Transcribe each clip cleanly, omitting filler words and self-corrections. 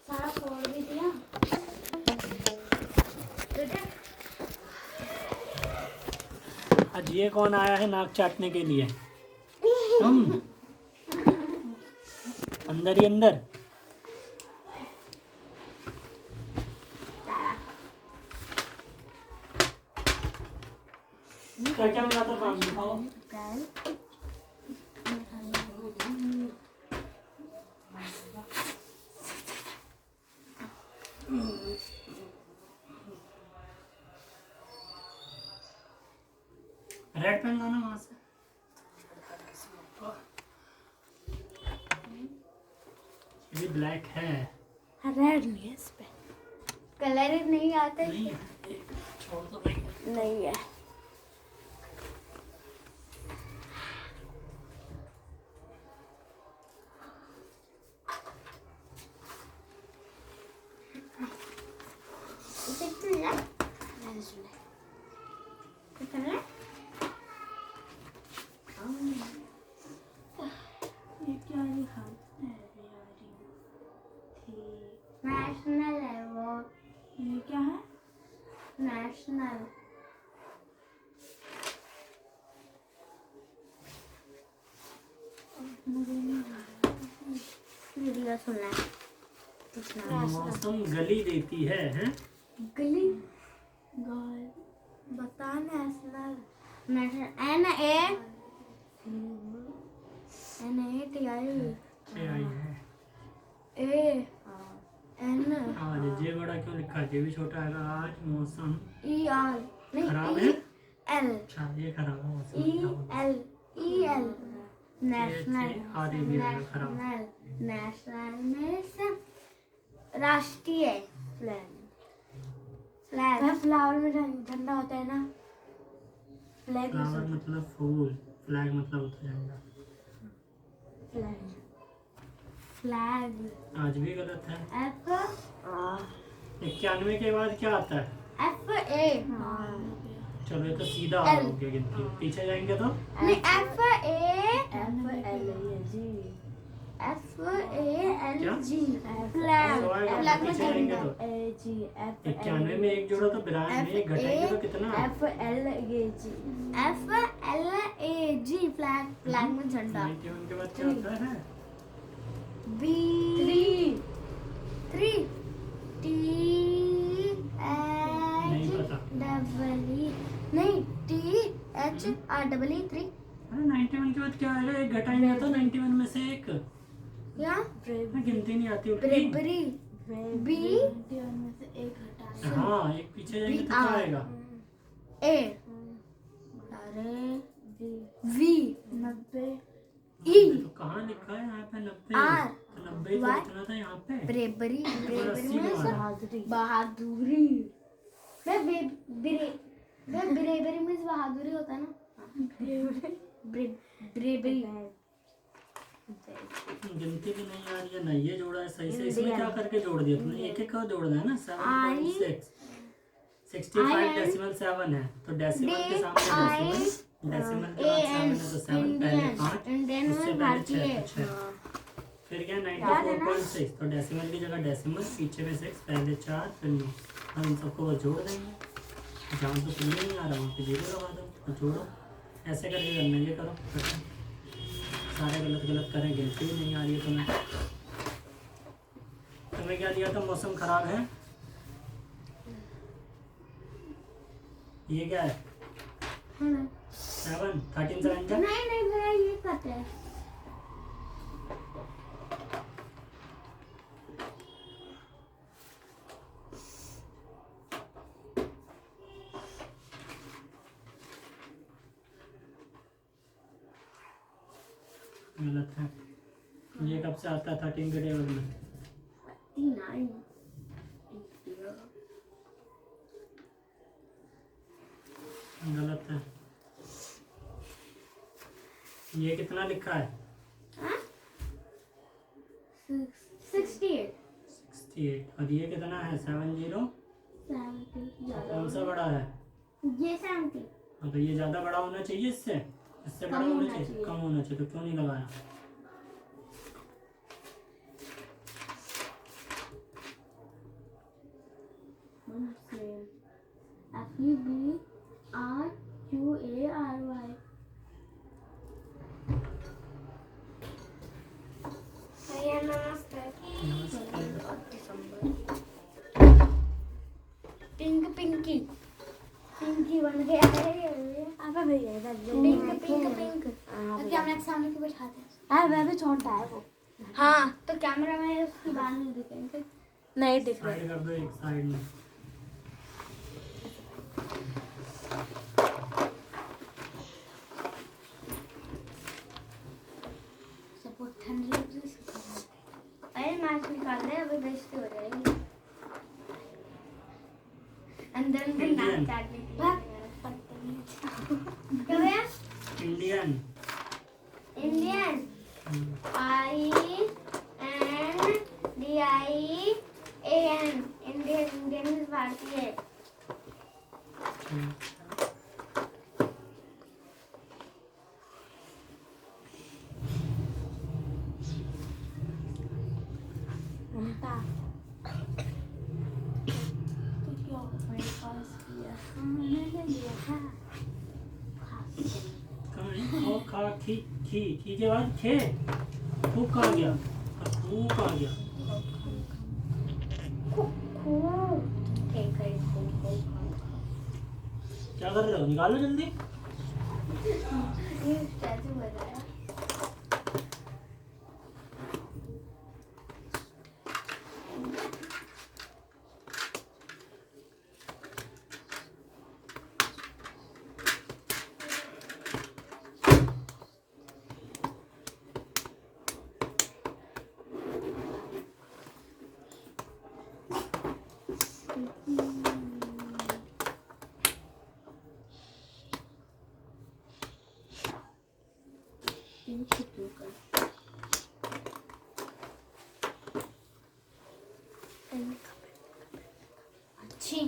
सारा फोड़ भी दिया। आज ये कौन आया है नाक चाटने के लिए? हम अंदर ही अंदर। क्या क्या मिला था काम दिखाओ। रेड पेन लाना वहां से। ये ब्लैक है। रेड नहीं है इस पे, कलर नहीं आता नहीं है, छोड़ दो भाई। नहीं है। नेशनल है वो। ये क्या है? नेशनल। वीडियो सुनना है। मौसम गली देती है, हैं? गली बता। National national N A T I ये आई है। ए एन आज जे बड़ा क्यों लिखा है? जे भी छोटा है। आज मौसम ई आर नहीं खराब ई है। एल अच्छा ये खराब है मौसम। ई एल नेशनल आर भी है खराब। नेशनल में से राष्ट्रीय फ्लैग। फ्लावर में झंडा होता है ना। फ्लैग फ्लावर मतलब फूल, फ्लैग मतलब होता है झंडा। फ्लैग आज भी गलत है। एफ 91 के बाद क्या आता है? एफ ए चलो ये तो सीधा L. हो गया गिनती। पीछे जाएंगे तो नहीं एफ ए क्या? G flag. सौ आएगा, फ्लैग में पीछे जाएंगे झंडा। तो 91 में एक जोड़ा तो 92 में एक घटाएंगे तो कितना? F L A G flag में झंडा। 91 के बाद क्या आता है? बी थ्री टी नहीं एच पता। डबल ई नहीं T H R double E 3 अरे 91 के बाद क्या आएगा? एक घटाएंगे तो 91 में से एक। या गिनती नहीं आती उतनी। ब्रेबरी बी में से एक हटा। हाँ एक पीछे जाएंगे तो क्या आएगा? ए अरे वी 90 ई तो कहाँ लिखा है यहाँ पे 90? आर तो 90 तो वाई लिखना था यहाँ पे। ब्रेबरी अस्सी में में से बहादुरी। बहादुरी। ब्रेबरी में बहादुरी होता है ना। ब्रेबरी गिनती भी नहीं आ रही है ना। ये जोड़ा है सही से। इसमें क्या करके जोड़ दिया तुमने? एक एक का जोड़ना है ना। 7.6 65 डेसिमल 7 है तो डेसिमल के सामने डेसिमल के बाद 7 है तो 7 पहले 5 इंडियन उससे में पहले भारतीय 6 फिर क्या 94.6 तो डेसिमल की जगह डेसिमल, पीछे में 6 पहले 4 फिर 9। हम इन सबको बस जोड़ देंगे। जहाँ तो तुम्हें नहीं आ रहा वहाँ पे 0 लगा दो तो जोड़ो। ऐसे करके करना। ये करो सारे गलत गलत करें। गिनती भी नहीं आ रही है तुम्हें। तुम्हें क्या दिया था? मौसम खराब है। ये क्या है? 7 13 से रंजन। नहीं भैया ये पता है। गलत है। ये कब से आता है 13 के टेबल में? 39 गलत है। ये कितना लिखा है? 68 68 और ये कितना है? 70। कौन सा बड़ा है? ये 70 हाँ तो ये ज़्यादा बड़ा होना चाहिए इससे। इससे बड़ा होना चाहिए। कम होना चाहिए तो क्यों नहीं लगाया? FUBRQARY. भैया नमस्ते। पिंक पिंकी पिंकी बन गया है अबे भैया इधर पिंक पिंक पिंक तो कैमरा के सामने क्यों बैठाते हैं? वह भी छोटा है वो। हाँ तो कैमरा में उसकी बाल नहीं दिखेंगे। नहीं दिख रहा। साइड कर दो एक साइड में। सपोर्ट ठंडी लग रही है। अरे मास्क निकाल ले अभी बेइज्जती हो जाएगी। अंदर अंदर नाक काटने की क्या है? Indian Indian INDIAN Indian Indian means भारतीय। उल्टा। मैंने लिया था। कहाँ है? खो खा खी खी खी के बाद खे खूब कहाँ गया? खूब कहाँ गया? क्या कर रहे हो? निकालो जल्दी। ये स्टैचू बनाया। अच्छी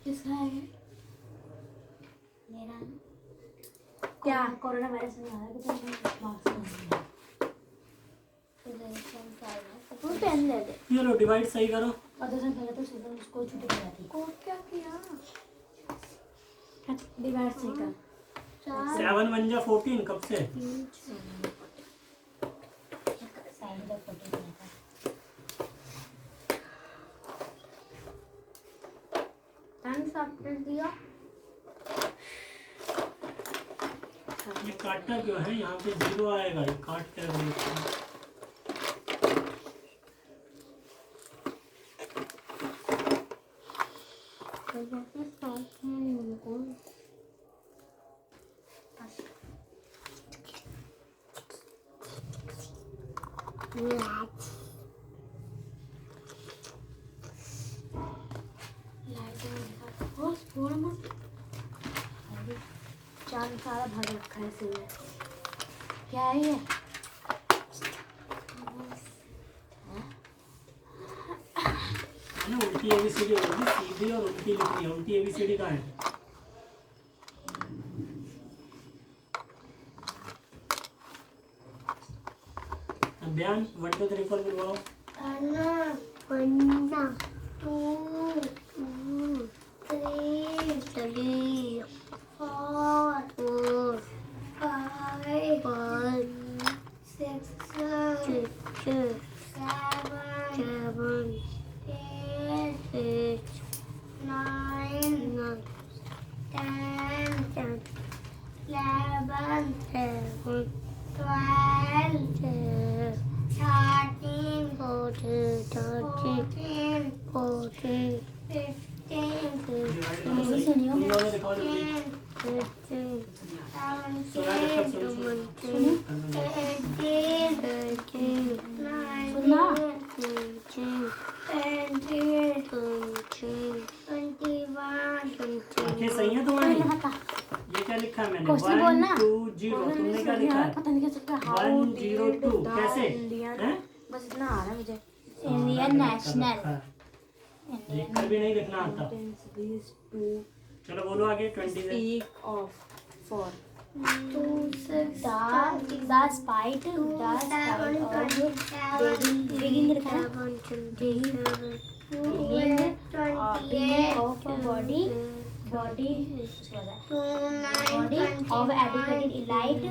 किसका है ये? मेरा क्या कोरोना वायरस नहीं आ रहा कि मास्क वो पहन ले दे। ये लो डिवाइड सही करो। और 2 दिन पहले तो सुबह उसको छुट्टी कर दी। कोड क्या किया? डिवाइड सही कर। 7 1 जा 14 कब से? साइड का फोटो दिया थैंक्स आपने दिया। ये काटना क्यों है? यहाँ पे 0 आएगा। ये काट के रख देते हैं। चांद सारा भर रखा है इसमें। क्या है ये? ना उल्टी एबीसीडी होगी, सीधी और उल्टी लिखनी है। उल्टी एबीसीडी कहाँ है? अभियान 1 2 3 4 बोलो। 1 2 3 4 5 6 7 8 9 10 11 12 13 14 तुम लोग दिखाओ जल्दी। 21 आंखें सही है तुम्हारी? ये क्या लिखा है मैंने? क्वेश्चन बोलना। 1 2 0 तुमने क्या लिखा है? पता नहीं कैसे लिखा है। 1 0 2 कैसे? हैं? बस इतना आ रहा है मुझे। इंडियन नेशनल देखकर भी नहीं लिखना आता। चलो बोलो आगे 20 से। Speak of for 2 6 the spite of beginning of a body of adequate elite the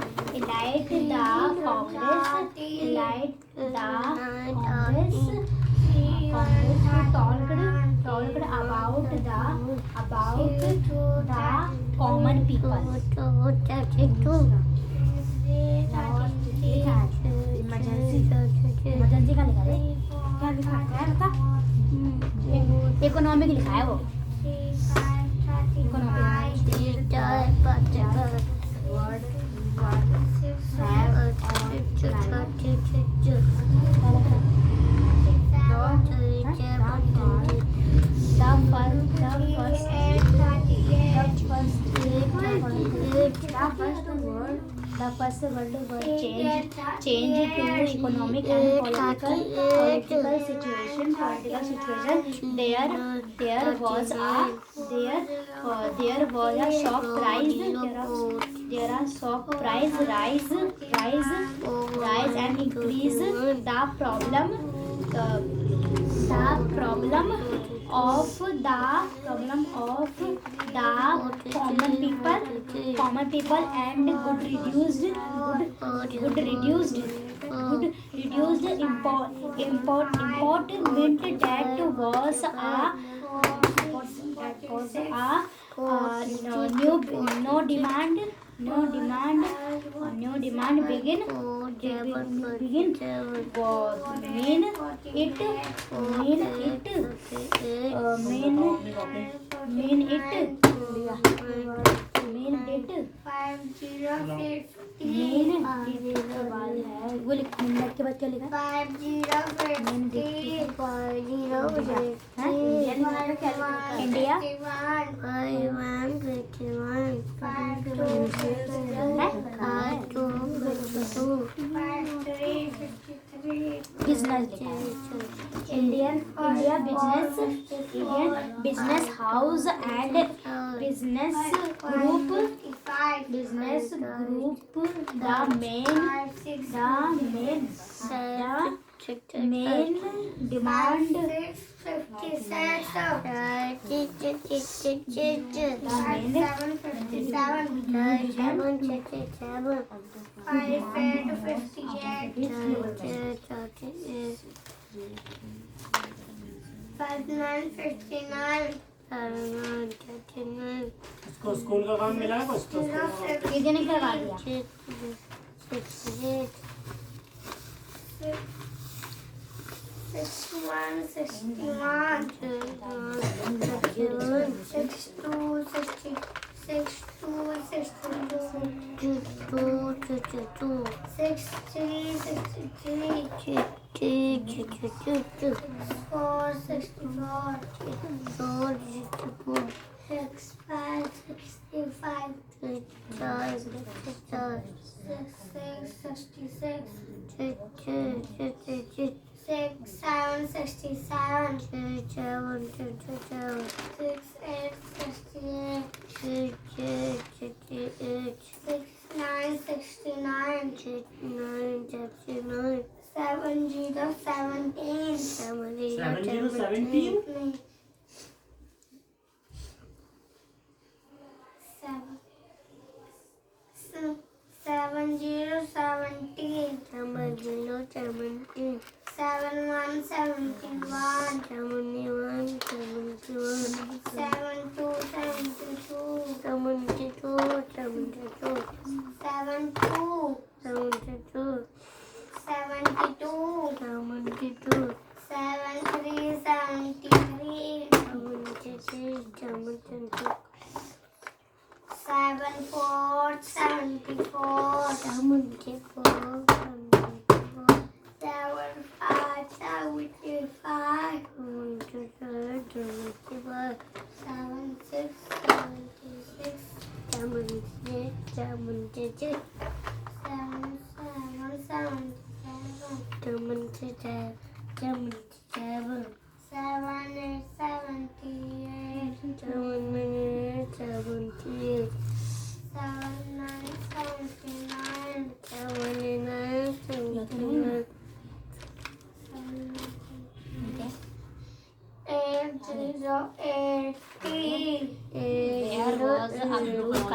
Congress talked about the common people. Emergency का लिखा है क्या लिखा है बता इकोनॉमिक लिखा है वो The First World War changed to economic and political situation. There was a shock price rise and increase. The problem of the common people and good reduced employment that was no demand begin वो minute के बाद क्या लिखा 50 India business India business house and business group the main demand उसको school का काम मिला है उसको किसी ने करवा दिया 61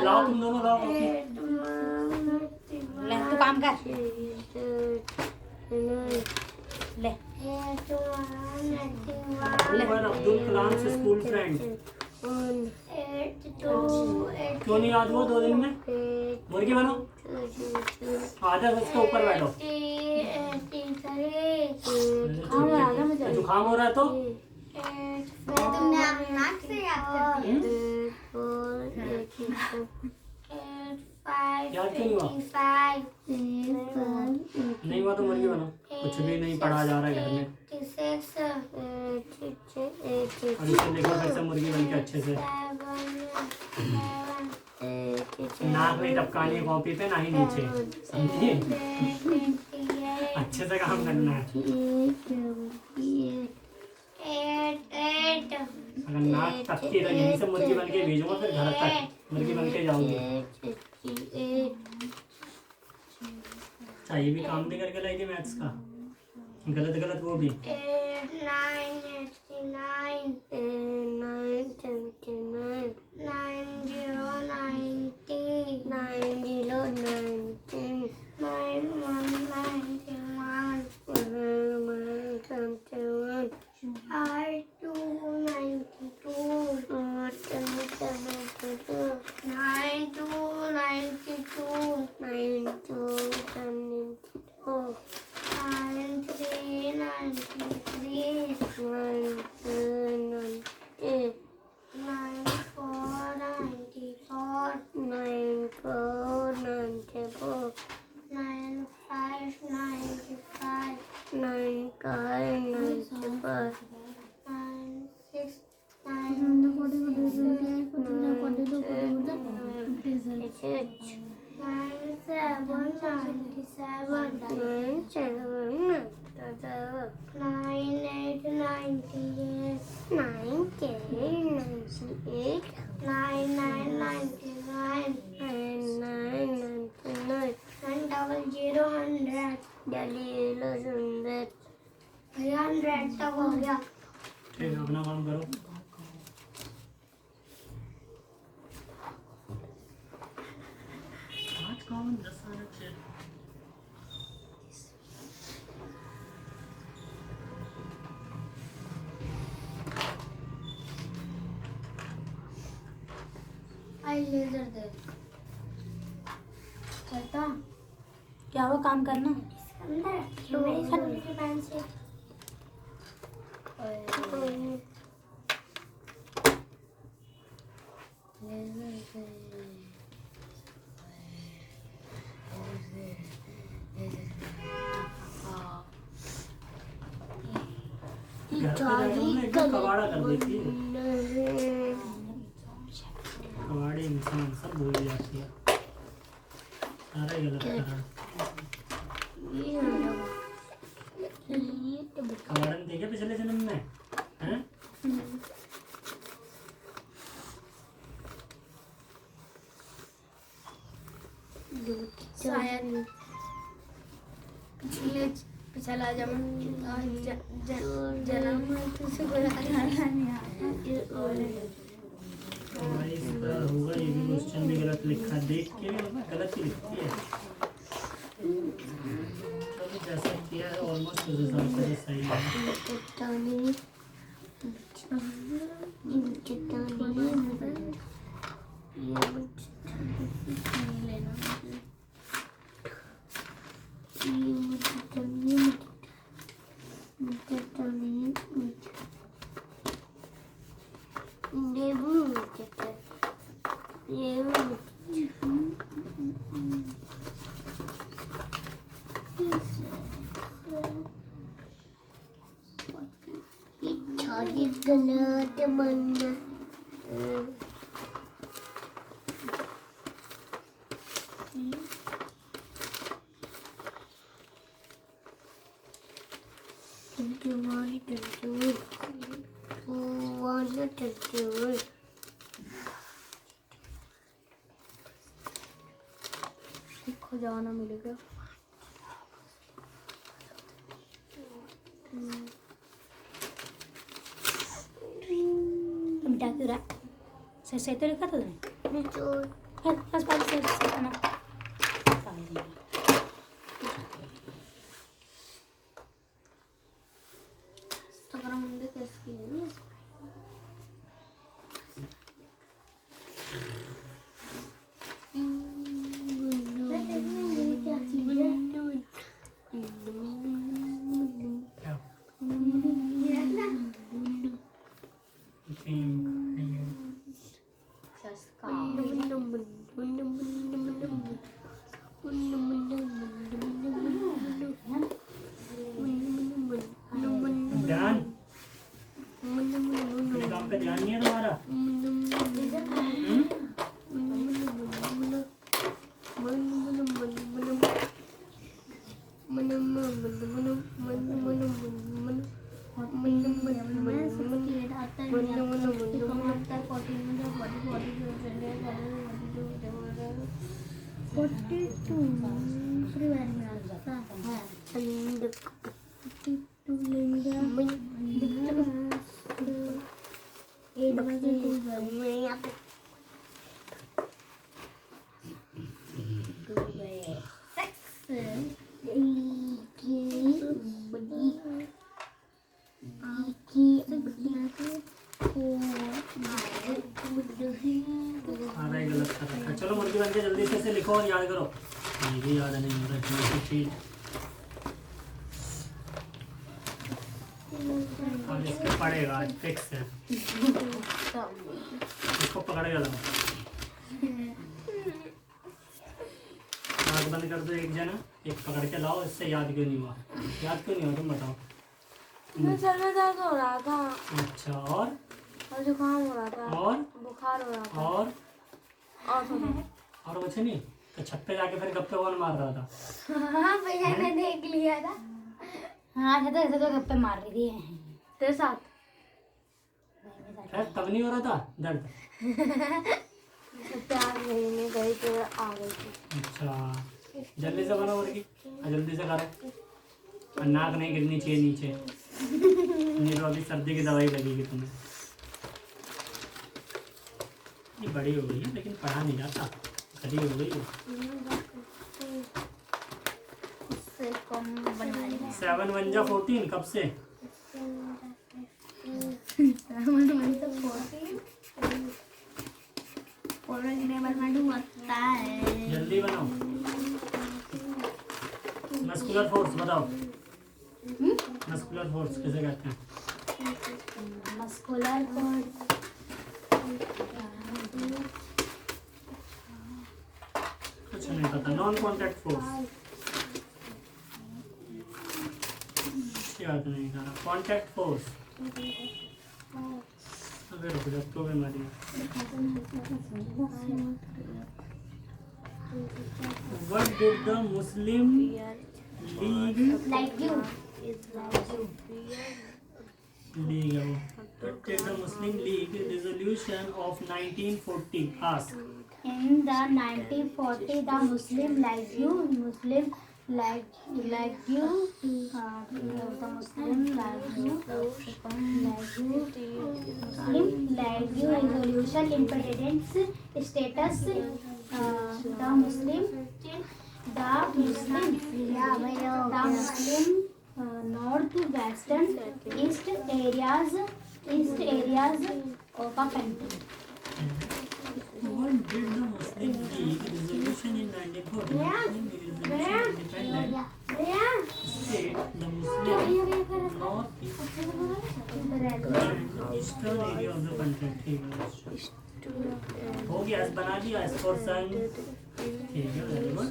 लाओ तुम दोनों लाओ कॉपी। ले तू काम कर ले उमर अब्दुल कलाम से स्कूल फ्रेंड। क्यों नहीं याद हुआ 2 दिन में? मुर्गी बनो, आजा उसके ऊपर बैठो। जुकाम हो रहा है तो तुमने नाक से याद कर दिया। याद क्यों नहीं हुआ? नहीं हुआ तो मुर्गी बनो। कुछ भी नहीं पढ़ा जा रहा है घर में। और इसे देखो फिर से मुर्गी बन के अच्छे से। नाक नहीं टपकानी है कॉपी पे, ना ही नीचे, समझिए? अच्छे से काम करना है। अगर नाक टपकी तो यहीं से मुर्गी बन के भेजूंगा, फिर घर तक मुर्गी बन के जाऊंगी। ये भी काम नहीं करके लाई थी मैथ्स का, गलत गलत वो भी। 8, 9, 89, 9, 0, 90, 9, 1, 91, 5, 2, 92, 9, 2, 92, 9, 2, 92, 9, 3, 93, 9, 9, 4, 94, 9, 4, 94, 9, 5, 95, 9, 5, 95, 9, 6, 9, 100 तक हो गया। ठीक है, अपना काम करो। आज कौन 10 मिनट से आई लेजर दे चलता क्या हुआ काम करना अंदर पेन से कबाड़ा कर देती है, कबाड़ी इंसान सब भूल जाती है, सारा ही गलत कर रहा है। कबाड़न देखे पिछले जन्म में हैं? शायद पिछला जन्म तुझसे हमारी इस बार होगा, ये भी क्वेश्चन भी गलत लिखा, देख के गलत ही लिखती है। तो जैसा किया है ऑलमोस्ट उस हिसाब से सही है। खजाना मिलेगा। तुम क्या क्यों रहा? सही तो लिखा था तुमने? बस बात से ना। ध्यान, मेरे काम पे ध्यान नहीं है तुम्हारा? सारा ही गलत कर रखा है। चलो मुर्गी बन के जल्दी से इसे लिखो और याद करो। ये भी याद नहीं हो रहा है। और इसको पड़ेगा, आज फिक्स है। इसको पकड़ के लाओ। आँख बंद कर दो एक जना, एक पकड़ के लाओ। इससे याद क्यों नहीं हुआ? याद क्यों नहीं हुआ तुम बताओ? सर में दर्द हो रहा था अच्छा, और जुकाम हो रहा था और बुखार हो रहा था और सुनो और कुछ नहीं? तो छत पे जाके फिर गप्पे कौन मार रहा था? हाँ भैया ने देख लिया था। हाँ ऐसे तो गप्पे मार रही थी तेरे साथ। है तब नहीं हो रहा था दर्द? प्यार लेने गई तो आ गई थी। अच्छा, जल्दी से बनो मुर्गी, जल्दी से करो। और नाक नहीं गिरनी चाहिए नीचे, नहीं तो अभी सर्दी की दवाई लगेगी तुम्हें। ये बड़ी हो गई है लेकिन पढ़ा नहीं जाता, खड़ी हो गई है। उससे कम बना लिया। 7 1 जा 14 कब से? जल्दी बनाओ। मस्कुलर फोर्स बताओ। मस्कुलर फोर्स किसे कहते हैं? मस्कुलर कुछ नहीं पता। नॉन कॉन्टैक्ट फोर्स याद नहीं करना। कॉन्टैक्ट फोर्स अबे रुक जा, तो बीमारी। What did the Muslim League Like you. What did the Muslim League resolution of 1940 ask? In the 1940, the Muslim like you, the Muslim resolution independence status. The Muslim north, western, east areas of a country. What did the Muslim League resolution in 1940? Muslim League resolution independent state the Muslim north and eastern area of the country. ठीक है, हो गया, ऐसे बना दिया। S for सन, ठीक है, very good.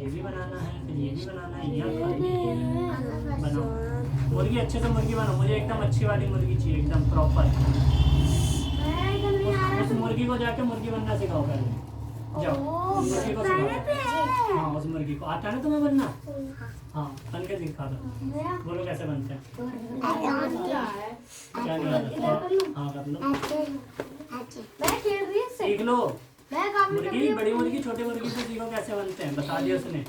ये भी बनाना है, फिर ये भी बनाना है। यहाँ खाली बनाओ मुर्गी, अच्छे से मुर्गी बनाओ। मुझे एकदम अच्छी वाली मुर्गी चाहिए, एकदम प्रॉपर। उस मुर्गी को जाके मुर्गी बनना सिखाओ पहले। जाओ उस मुर्गी को सिखाओ। हाँ, उस मुर्गी को आता है ना तुम्हें बनना? हाँ, बन के दिखा दो। बोलो कैसे बनते हैं? क्या नहीं आता? हाँ कर लो, सीख लो। मुर्गी, बड़ी मुर्गी छोटी मुर्गी से सीखो कैसे बनते हैं, बता दिया उसने।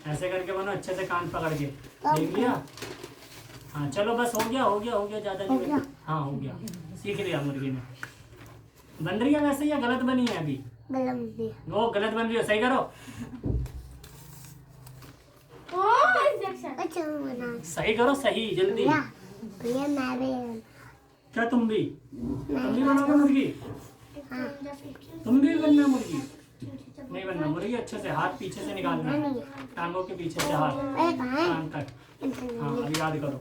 ऐसे करके बनो अच्छे से, कान पकड़ के। देख लिया? हाँ चलो बस, हो गया ज्यादा नहीं। हाँ हो गया, सीख लिया मुर्गी ने। बन रही है वैसे या गलत बनी है अभी? वो गलत बन रही है, सही करो। सही करो, सही जल्दी। क्या तुम भी बनोगे मुर्गी? तुम भी बनना मुर्गी? नहीं बनना मुर्गी। अच्छे से हाथ पीछे से निकालना है, टांगों के पीछे से हाथ, कान तक। हाँ अब याद करो।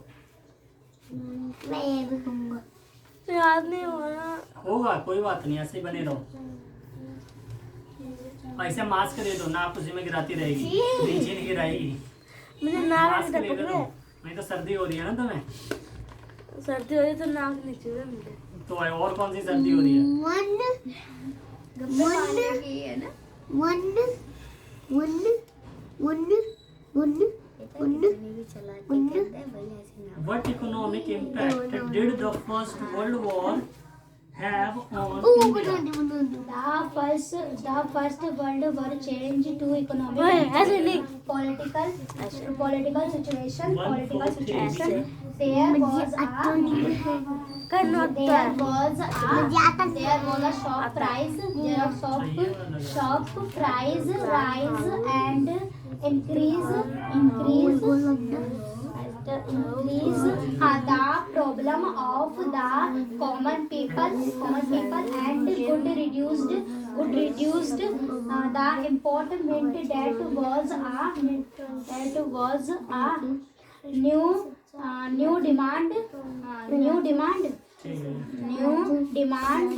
याद नहीं हो रहा। होगा, कोई बात नहीं, ऐसे ही बने रहो। ऐसे मास्क दे दो, नाक उसी में गिराती रहेगी, नीचे नहीं गिराएगी। मुझे नाक मास्क नहीं ले लो। पकड़े। नहीं तो सर्दी हो रही है ना तुम्हें, सर्दी हो रही तो नाक नहीं चुभे मुझे। तो और कौन सी सर्दी हो रही है? What economic impact did the First World War have on India? The first World War changed to economic, ऐसे नहीं। political situation. Political situation. करना There was a shock price. Shock price rise and increase. The problem of the common people and good reduced the important that was a new demand. ठीक है। New demand.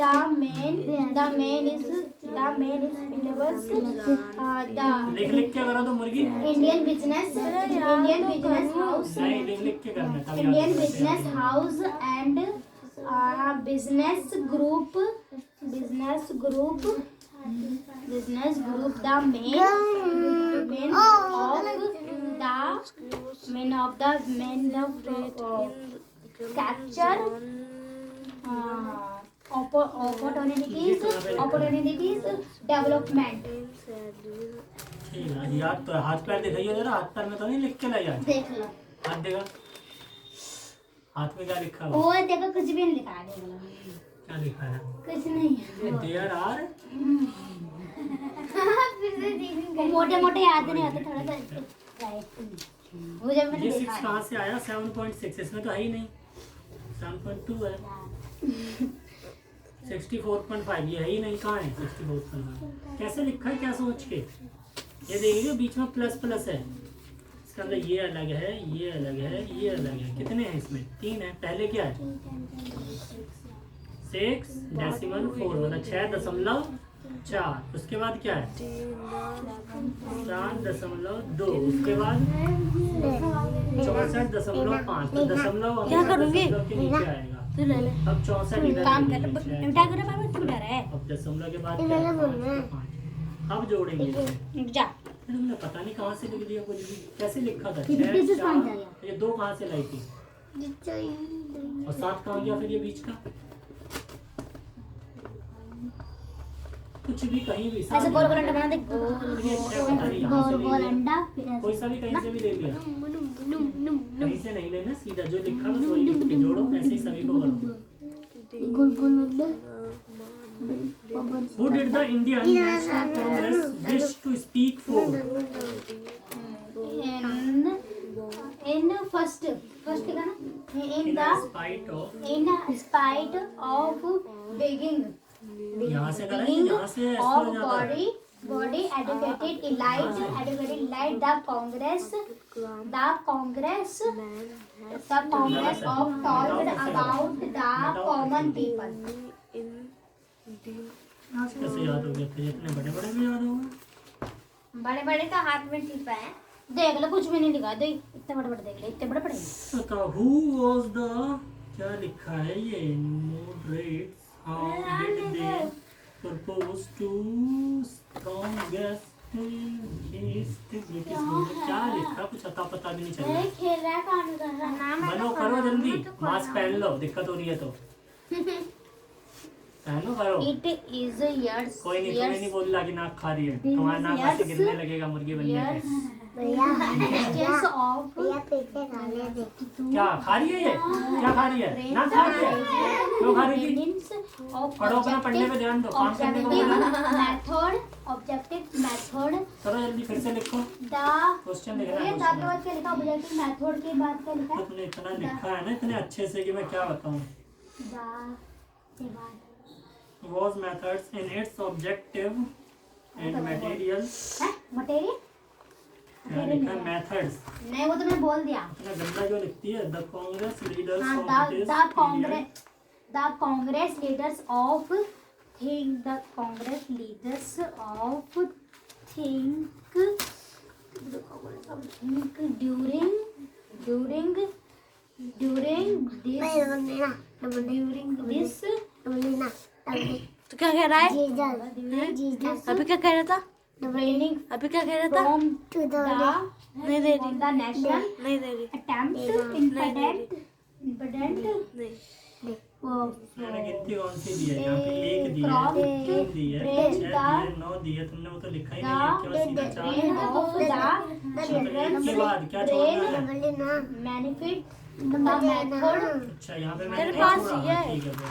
The main is syllabus. लिख के करो तो मुर्गी। Indian business house. नहीं, लिख के करना है, तब याद Indian रहेगा। business house and business group. The main of capture opportunities development. ठीक है, याद तो है। हाथ पैर दिखाइए जरा, हाथ पैर में तो नहीं लिख के ला यार। देख लो, हाथ देखा, हाथ में क्या लिखा हुआ? वो देखो कुछ भी नहीं लिखा है। क्या लिखा है? कुछ नहीं। देयर आर मोटे याद नहीं आते, थोड़ा सा वो जब मैंने ये देखा 6 है। कहाँ से आया? 7.6 इसमें तो है ही नहीं, 7.2 है। 64.5 ये है ही नहीं, कहाँ है 64.5? कैसे लिखा है, क्या सोच के? ये देखिए बीच में प्लस है, इसके अंदर ये अलग है, ये अलग है, ये अलग है। कितने हैं इसमें? 3 है। पहले क्या है? 6.4 मतलब 6.4। उसके बाद क्या है? 7.2। उसके बाद 64.5। तो दशमलव क्या करूँगी? के नीचे आएगा। तू ले ले। अब 64 इधर काम के कर नीचे आएगा। बेटा कर पापा तू डर है। अब दशमलव के बाद क्या है? 5। अब जोड़ेंगे इसे। जा तुमने पता नहीं कहाँ से लिख दिया कुछ भी। कैसे लिखा था? ये 6, से कहाँ 4। जाएगा? ये 2 कहाँ से लाई थी? और 7 कहाँ गया फिर ये बीच का? कुछ भी कहीं भी ऐसे गोल गोल अंडा बना दे। गोल अंडा कोई सा भी कहीं से भी ले लिया। कहीं से नहीं लेना, सीधा जो लिखा बस वही लिख के जोड़ो। ऐसे ही सभी को करो। Who did the Indian National Congress wish to speak for? in first का ना In spite of being यहाँ से करा है, यहाँ से ऐसे हो of जाता है। body educated elite the congress of talked about the common people. कैसे याद हो गया? फिर इतने बड़े बड़े में याद होगा? बड़े बड़े का हाथ में टिपा है। देख लो कुछ भी नहीं लिखा। देख इतने बड़े बड़े, देख ले इतने बड़े बड़े। बताओ who was the, क्या लिखा है ये? Moderates, how did they propose to strongest his British rule? क्या लिखा? कुछ अता पता भी नहीं चल रहा। खेल रहा है, काम कर रहा है। बनो, करो जल्दी। मास्क पहन लो, दिक्कत हो रही है तो। पहनो करो। It is years. कोई नहीं, तुम्हें नहीं बोल रहा कि नाक खा रही है, तुम्हारा नाक ऐसे गिरने लगेगा मुर्गी बनने पे। Years of क्या खा रही है ये? क्या खा रही है? नाक खा रही है? क्यों खा रही थी? meanings of पढ़ो, अपना पढ़ने पे ध्यान दो, काम करने को बोला ना। objective method चलो जल्दी फिर से लिखो, the क्वेश्चन लिखना ये है दा के बाद क्या लिखा objective method के बाद क्या लिखा है तुमने इतना लिखा है ना इतने अच्छे से कि मैं क्या बताऊं। दा के बाद Was methods in its objective and materials। है मटेरियल क्या लिखा है? methods। नहीं वो तो मैं बोल दिया इतना गंदा जो लिखती है। The Congress leaders हाँ of the this Congress leaders of think the Congress leaders of think during this तो क्या कह रहा है? अभी क्या कह रहा था? training अभी क्या कह रहा था? from नहीं दे रही, the national नहीं दे रही, attempt independent मैंने गिनती कौन सी दी है? यहाँ पे एक दी है, Crop तीन दी है, brain 6 दी है, 9 दी है। तुमने वो तो लिखा ही नहीं है, केवल सीधा 4 brain of the children के बाद क्या छोड़ना है? benefit the method अच्छा यहाँ पे तेरे मैंने पास नहीं छोड़ा। ये है। ठीक है फिर।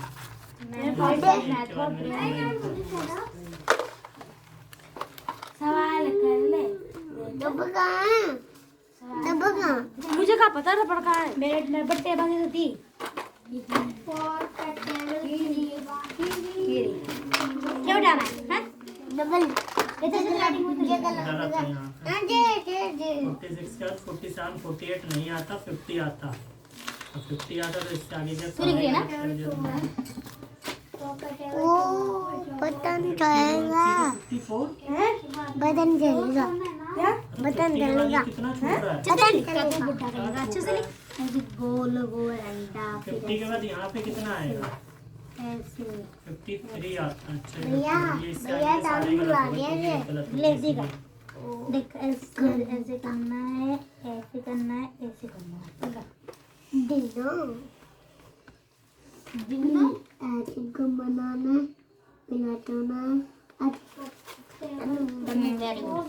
सवाल कर ले मुझे क्या पता रबड़ कहाँ है? मेरे बट्टे भागे तो थी क्या उठाना है हैं? डबल इधर से राइटिंग होती है गलत है यहाँ पे। 46 के बाद 47 48 नहीं आता, 50 आता। अब 50 आता तो इससे आगे क्या सूर्य ग्रहण ना? वो बटन जाएगा 54 बटन जाएगा बटन जाएगा कितना छूट रहा है? अच्छे से लिख ऐसे गोल गोल अंडा 50 के बाद यहाँ पे कितना आएगा? ऐसे 53 आता। अच्छा भैया, ये इससे भैया, आगे सारे दादू गलत आ हो गए, गया क्योंकि ये। गलत हो ले गए देगा इसलिए। देख ऐसे ऐसे करना है ऐसे करना है ऐसे करना है दिनो दिनो को बनाना पिलाना वेरी गुड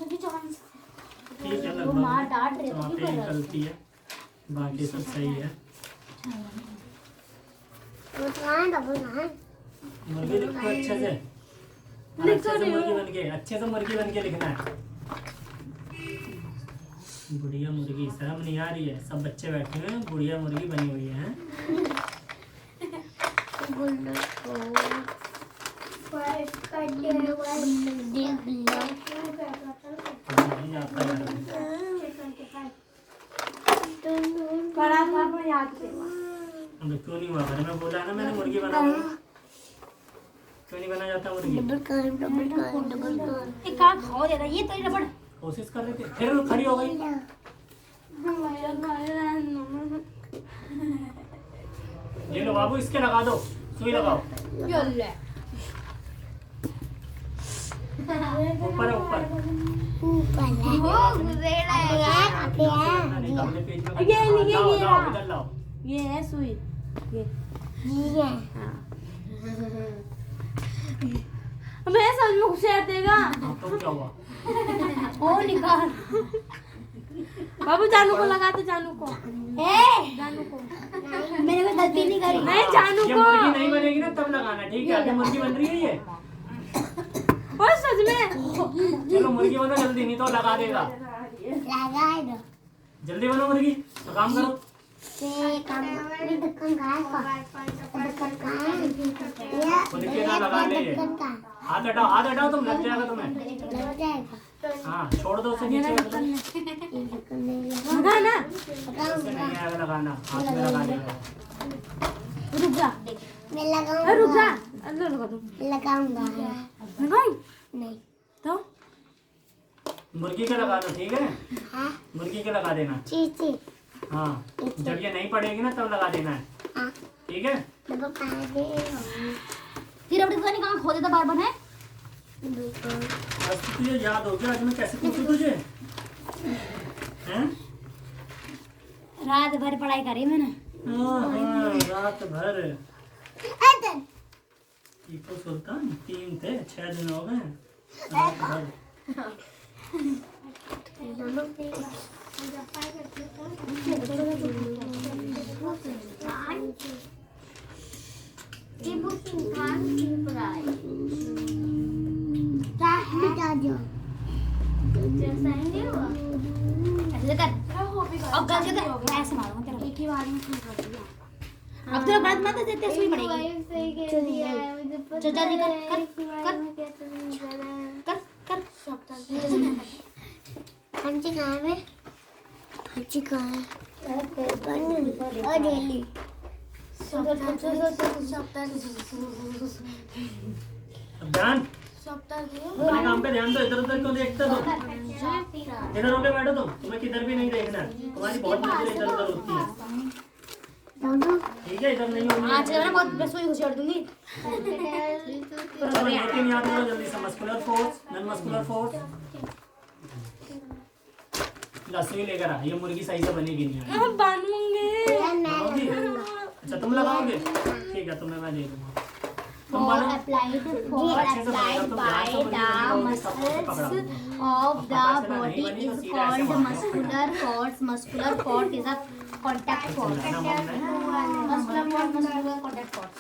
ठीक है वो माँ लगभग डांट रही तो वहाँ है पे एक गलती है, बाकी सब सही है। वो कहाँ डबल कहाँ मुर्गी लिखो अच्छे से, और अच्छे से मुर्गी बन के, अच्छे से मुर्गी बन के लिखना है। बुढ़िया मुर्गी, शर्म नहीं आ रही है? सब बच्चे बैठे हुए हैं, बुढ़िया मुर्गी बनी हुई है। नहीं आता यार। अब क्यों नहीं हुआ? घर में बोला है ना मैंने मुर्गी बनाऊंगा। क्यों नहीं बना जाता मुर्गी? एक काम खाओ देता ये तो रबड़ कोशिश कर रहे थे, फिर खड़ी हो गई। ये लो बाबू, इसके लगा दो, सुई लगाओ। ऊपर है ऊपर। निकालने पेज में ये लीजिए, लाओ, ये लाओ, रहा। इधर लाओ। ये है सुई, ये मैं समझ में घुसेड़ देगा। हाँ, तो क्या हुआ? ओ निकाल बाबू जानू को लगा दो, जानू को, ए जानू को, मैंने कोई गलती नहीं करी नहीं जानू ये को। मुर्गी नहीं बनेगी ना तब लगाना, ठीक है? अभी मुर्गी बन रही है ये। और सच में चलो मुर्गी बनो जल्दी, नहीं तो लगा देगा। लगा दो जल्दी बनो मुर्गी, तो काम करो। खुद के ना लगा ले ये। हाथ हटाओ तुम, लग जाएगा तुम्हें। हाँ छोड़ दो उसे नीचे। लगा ना, उससे नहीं आएगा लगाना, हाथ में लगा देगा। रुक जा, मैं अरे रुक जा, अंदर लगा दो, लगाऊंगा लगाई नहीं तो मुर्गी के लगा दो, ठीक है? हाँ मुर्गी के लगा देना। चीची हाँ जब ये नहीं पड़ेगी ना तब लगा देना है, हाँ ठीक है? डबल कहाँ दे फिर अपनी पता नहीं कहाँ खो देता बार बार है आज तो तुझे याद हो गया, आज मैं कैसे पूछूं तुझे? हैं? रात भर पढ़ाई करी मैंने हाँ, रात भर। टीपू सुल्तान 3 थे, 6 दिन हो गए। टीपू सुल्तान की पढ़ाई जैसा ही नहीं हुआ। ऐसे कर अब गल के तो ऐसे मारूंगा तेरा एक ही बार में ठीक कर दिया। अब तेरा व्रत मत देते सुई पड़ेगी सही कह दिया है मुझे पता चल जल्दी कर है, कर एक बार में कैसे नहीं जाना है। कर कर हंची कहाँ है? हंची कहाँ है? और डेली ध्यान, अपने काम पे ध्यान दो, इधर उधर क्यों देखते हो? इधर होके बैठो तुम, तुम्हें किधर भी नहीं देखना है। तुम्हारी बहुत नजर इधर उधर होती है, ठीक है? इधर नहीं होनी आज ना बहुत सुई घुसेड़ दूंगी चलो लेकिन याद करो जल्दी से, muscular force, non muscular force. लस्सी लेकर आ, ये मुर्गी सही से बनेगी नहीं। हम बांधूंगे लगाओगी? अच्छा तुम लगाओगे, ठीक है, तुम्हें मैं दे दूंगा। तुम For मानो applied अच्छे से बनेगा, तुम ध्यान से by the बनेगी, पकड़ा muscles दूंगा। of the body is called muscular force. Muscular force is a contact force. चिल्लाना मत है। Muscular force, muscular contact force.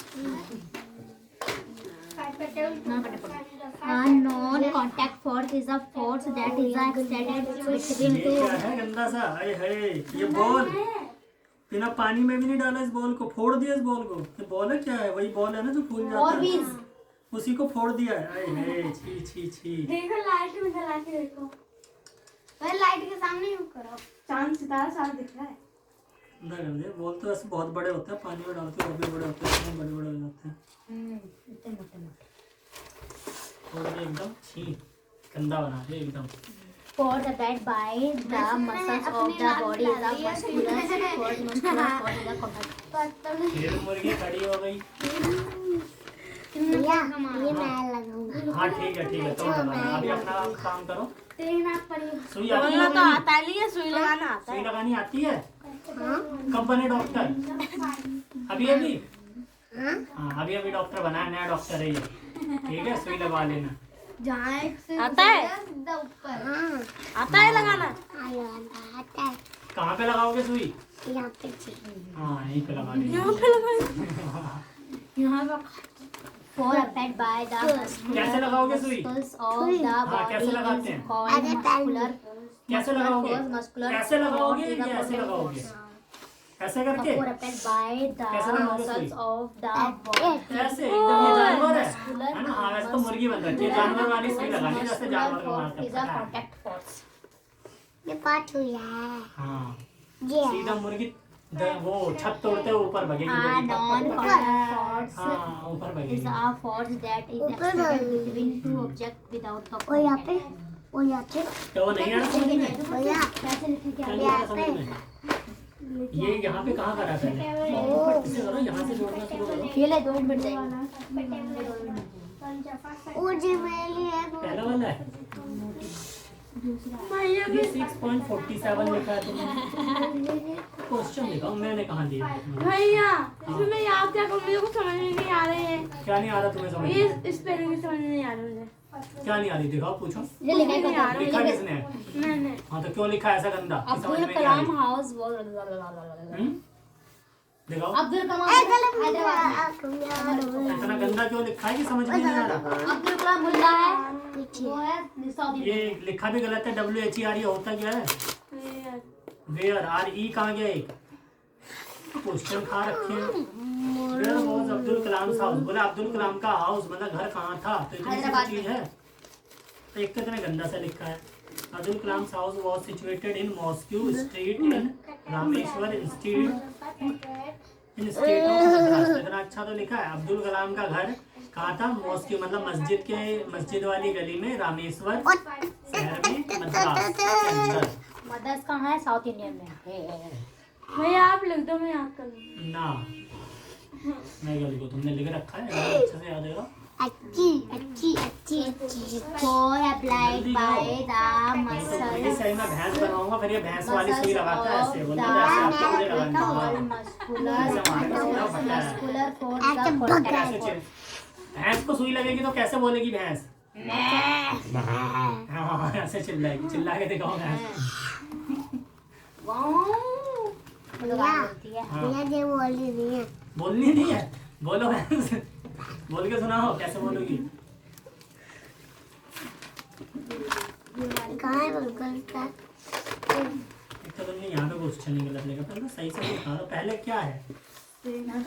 A non-contact force is a force that is extended between ये two. क्या है गंदा सा? अरे है ये बॉल, बिना पानी में भी नहीं डाला इस बॉल को, फोड़ दिया इस बॉल को। ये बॉल है क्या है? वही बॉल है ना जो फूल जाता है, उसी को फोड़ दिया है। अरे है, छी छी छी। देखो लाइट में जला के देखो, भाई लाइट के सामने ही करो, चांद सितारा सारा दिख रहा है। ना कर दे, बॉल तो ऐसे बहुत बड़े होते हैं, पानी में डालते हैं वो भी बड़े होते हैं, इतने बड़े बड़े हो जाते हैं। इतने मोटे मोटे फोड़ दे एकदम, छी गंदा बना दे एकदम। Force applied by the muscles of the body is a muscular force. Muscular force is a contact. फिर मुर्गी खड़ी हो गई। भैया ये मैं लगाऊंगा। हाँ ठीक है, तुम लगाना, अभी अपना काम करो। सुई आती बोलना तो है? आता नहीं है, सुई लगाना आता सुई है। लगानी आती है? कब बने डॉक्टर? अभी हाँ, अभी डॉक्टर बना है, नया डॉक्टर है ये, ठीक है? सुई लगवा लेना। आता है आता है लगाना। आता है कहाँ पे लगाओगे सुई? यहाँ पे हाँ यहीं पे लगा ली। यहाँ पे लगाना, यहाँ पे Force applied by the कैसे लगाओगे सुई? muscles of the हाँ, कैसे body लगाते is हैं? called muscular. कैसे लगाओगे? Muscular कैसे लगाओगे force is a या ऐसे contact लगाओगे? force. ऐसे करके? Force applied by कैसे the लगाओगे सुई? muscles of the body. ऐसे एकदम, ये जानवर है ना? हाँ वैसे तो मुर्गी बन रही है, जानवर वाली सुई लगानी है, जैसे जानवर को मारते is a हैं। contact force. ये पार्ट हुआ है हाँ ये सीधा मुर्गी वो छत तोड़ते हुए ऊपर भगेगी। A non-contact force हाँ ऊपर is भगेगी। a force that is ऊपर extended between two objects without the और यहाँ पे contact. और यहाँ पे तो वो नहीं आ रहा समझ में? भैया कैसे लिखे क्या? क्या नहीं आ रहा समझ में? ये यहाँ पे कहाँ करा पहले? इसे करो, यहाँ से जोड़ना शुरू करो। खेले 2 मिनट जाएगा। वो जो मेरे लिए पहला वाला है 36.47 लिखा है तुमने। क्वेश्चन लिखा हूँ मैंने, कहाँ दिया? भैया इसमें याद क्या करूँ, मुझे कुछ समझ में नहीं आ रहे हैं। क्या नहीं आ रहा तुम्हें समझ ये में? स्पेलिंग समझ में नहीं आ रहा मुझे। क्या नहीं आ रही? दिखाओ, पूछो। ये लिखा है पता लिखा किसने है? मैंने हाँ तो क्यों लिखा है ऐसा गंदा कि समझ अब्दुल में नहीं आ रही? कलाम हाउस दिखाओ अब्दुल कलाम हैदराबाद इतना गंदा क्यों लिखा है कि समझ में नहीं आ रहा? अब्दुल कलाम मुल्ला है वो है सऊदी ये लिखा भी गलत है, WHER, ये होता क्या है? वेयर, RE कहाँ गया? एक क्वेश्चन खा रखे हैं। Where was Abdul Kalam house? बोले अब्दुल कलाम का हाउस मतलब घर कहाँ था? तो इतनी सी चीज है, तो एक कितना गंदा सा लिखा है। Abdul Kalam house was situated in Moscow street in Rameshwar institute in state of Madras. इतना अच्छा तो लिखा है। अब्दुल कलाम का घर कहाँ था? मॉस्को मतलब मस्जिद वाली गली में, रामेश्वर शहर में, मद्रास के अंदर। मद्रास कहाँ है? साउथ इंडियन में। भैया आप लिख दो, मैं याद कर लूँ। ना मैं क्या लिखूं? तुमने लिख रखा है, अच्छे से याद रहेगा। अच्छी For applied by the नहीं तो मेरी muscles सही में भैंस बनवाऊंगा, फिर ये भैंस वाली सुई लगाता है ऐसे, बोलता है ऐसे आपको मुझे लगानी है। muscular force is a contact ऐसे force. भैंस को सुई लगेगी तो कैसे बोलेगी भैंस? हाँ, ऐसे चिल्लाएगी, चिल्ला के दिखाओ भैंस। हाँ। बोलनी नहीं है, बोलो भैंस, बोल के सुनाओ कैसे बोलोगी। एक तो तुमने यहाँ पे क्वेश्चन नहीं गलत लिखा, पहले सही से लिखा दो। पहले क्या है? नॉन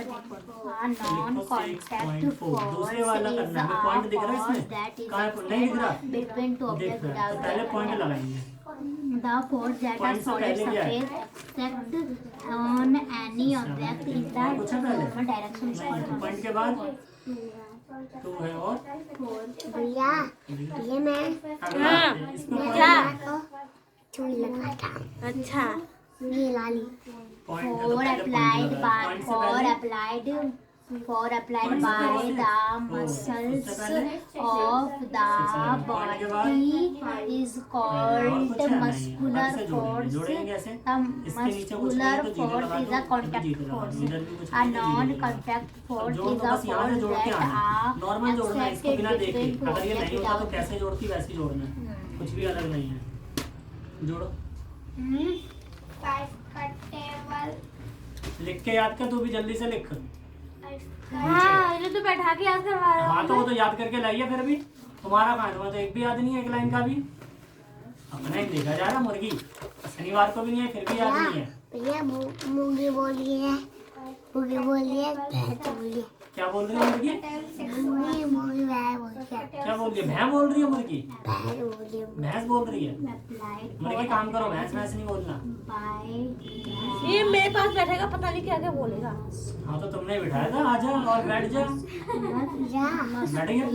कॉन्टैक्ट कॉन्टैक्ट दूसरे वाला करना है। पॉइंट दिख रहा है इसमें? कहाँ है? नहीं दिख रहा? बिटवीन टू दिख ऑब्जेक्ट रहा है, तो पहले पॉइंट लगाएंगे। The force that Point are से solid पहले क्या है? surface except on any object is the कुछ है पहले? normal direction नहीं है, तो पॉइंट के बाद 2 है और ये मैं इसमें क्या? चूड़ी लगा था। अच्छा ये लाली point for applied by the muscles of the body is called muscular force. The muscular force is a contact force. A non-contact force is a force that normal जोड़ना है इसको बिना देखे। between two अगर ये नहीं होता तो objects कैसे जोड़ती वैसे ही जोड़ना है, कुछ भी अलग नहीं है। जोड़ो, लिख के याद कर, तू भी जल्दी से लिख। हाँ ये तो बैठा के याद करवा रहा हाँ तो वो तो याद करके लाइए फिर भी। तुम्हारा कहाँ है? तुम्हारा तो एक भी याद नहीं है, एक लाइन का भी। अपना ही देखा जा रहा मुर्गी, शनिवार को भी नहीं है फिर भी याद नहीं है। भैया मुर्गी बोली है, मुर्गी बोली है, भैंस बोली है। क्या बोल रही है मुर्गी? मुर्गी मुर्गी भैंस बोली है, क्या बोल रही है? भैंस बोल रही है मुर्गी? भैंस बोली है। भैंस बोल रही है। applied मुर्गी काम करो, भैंस भैंस नहीं बोलना। by ये मेरे पास बैठेगा, पता नहीं क्या क्या बोलेगा। हाँ तो तुमने बिठाया था, आजा और बैठ जा। या बैठ गया?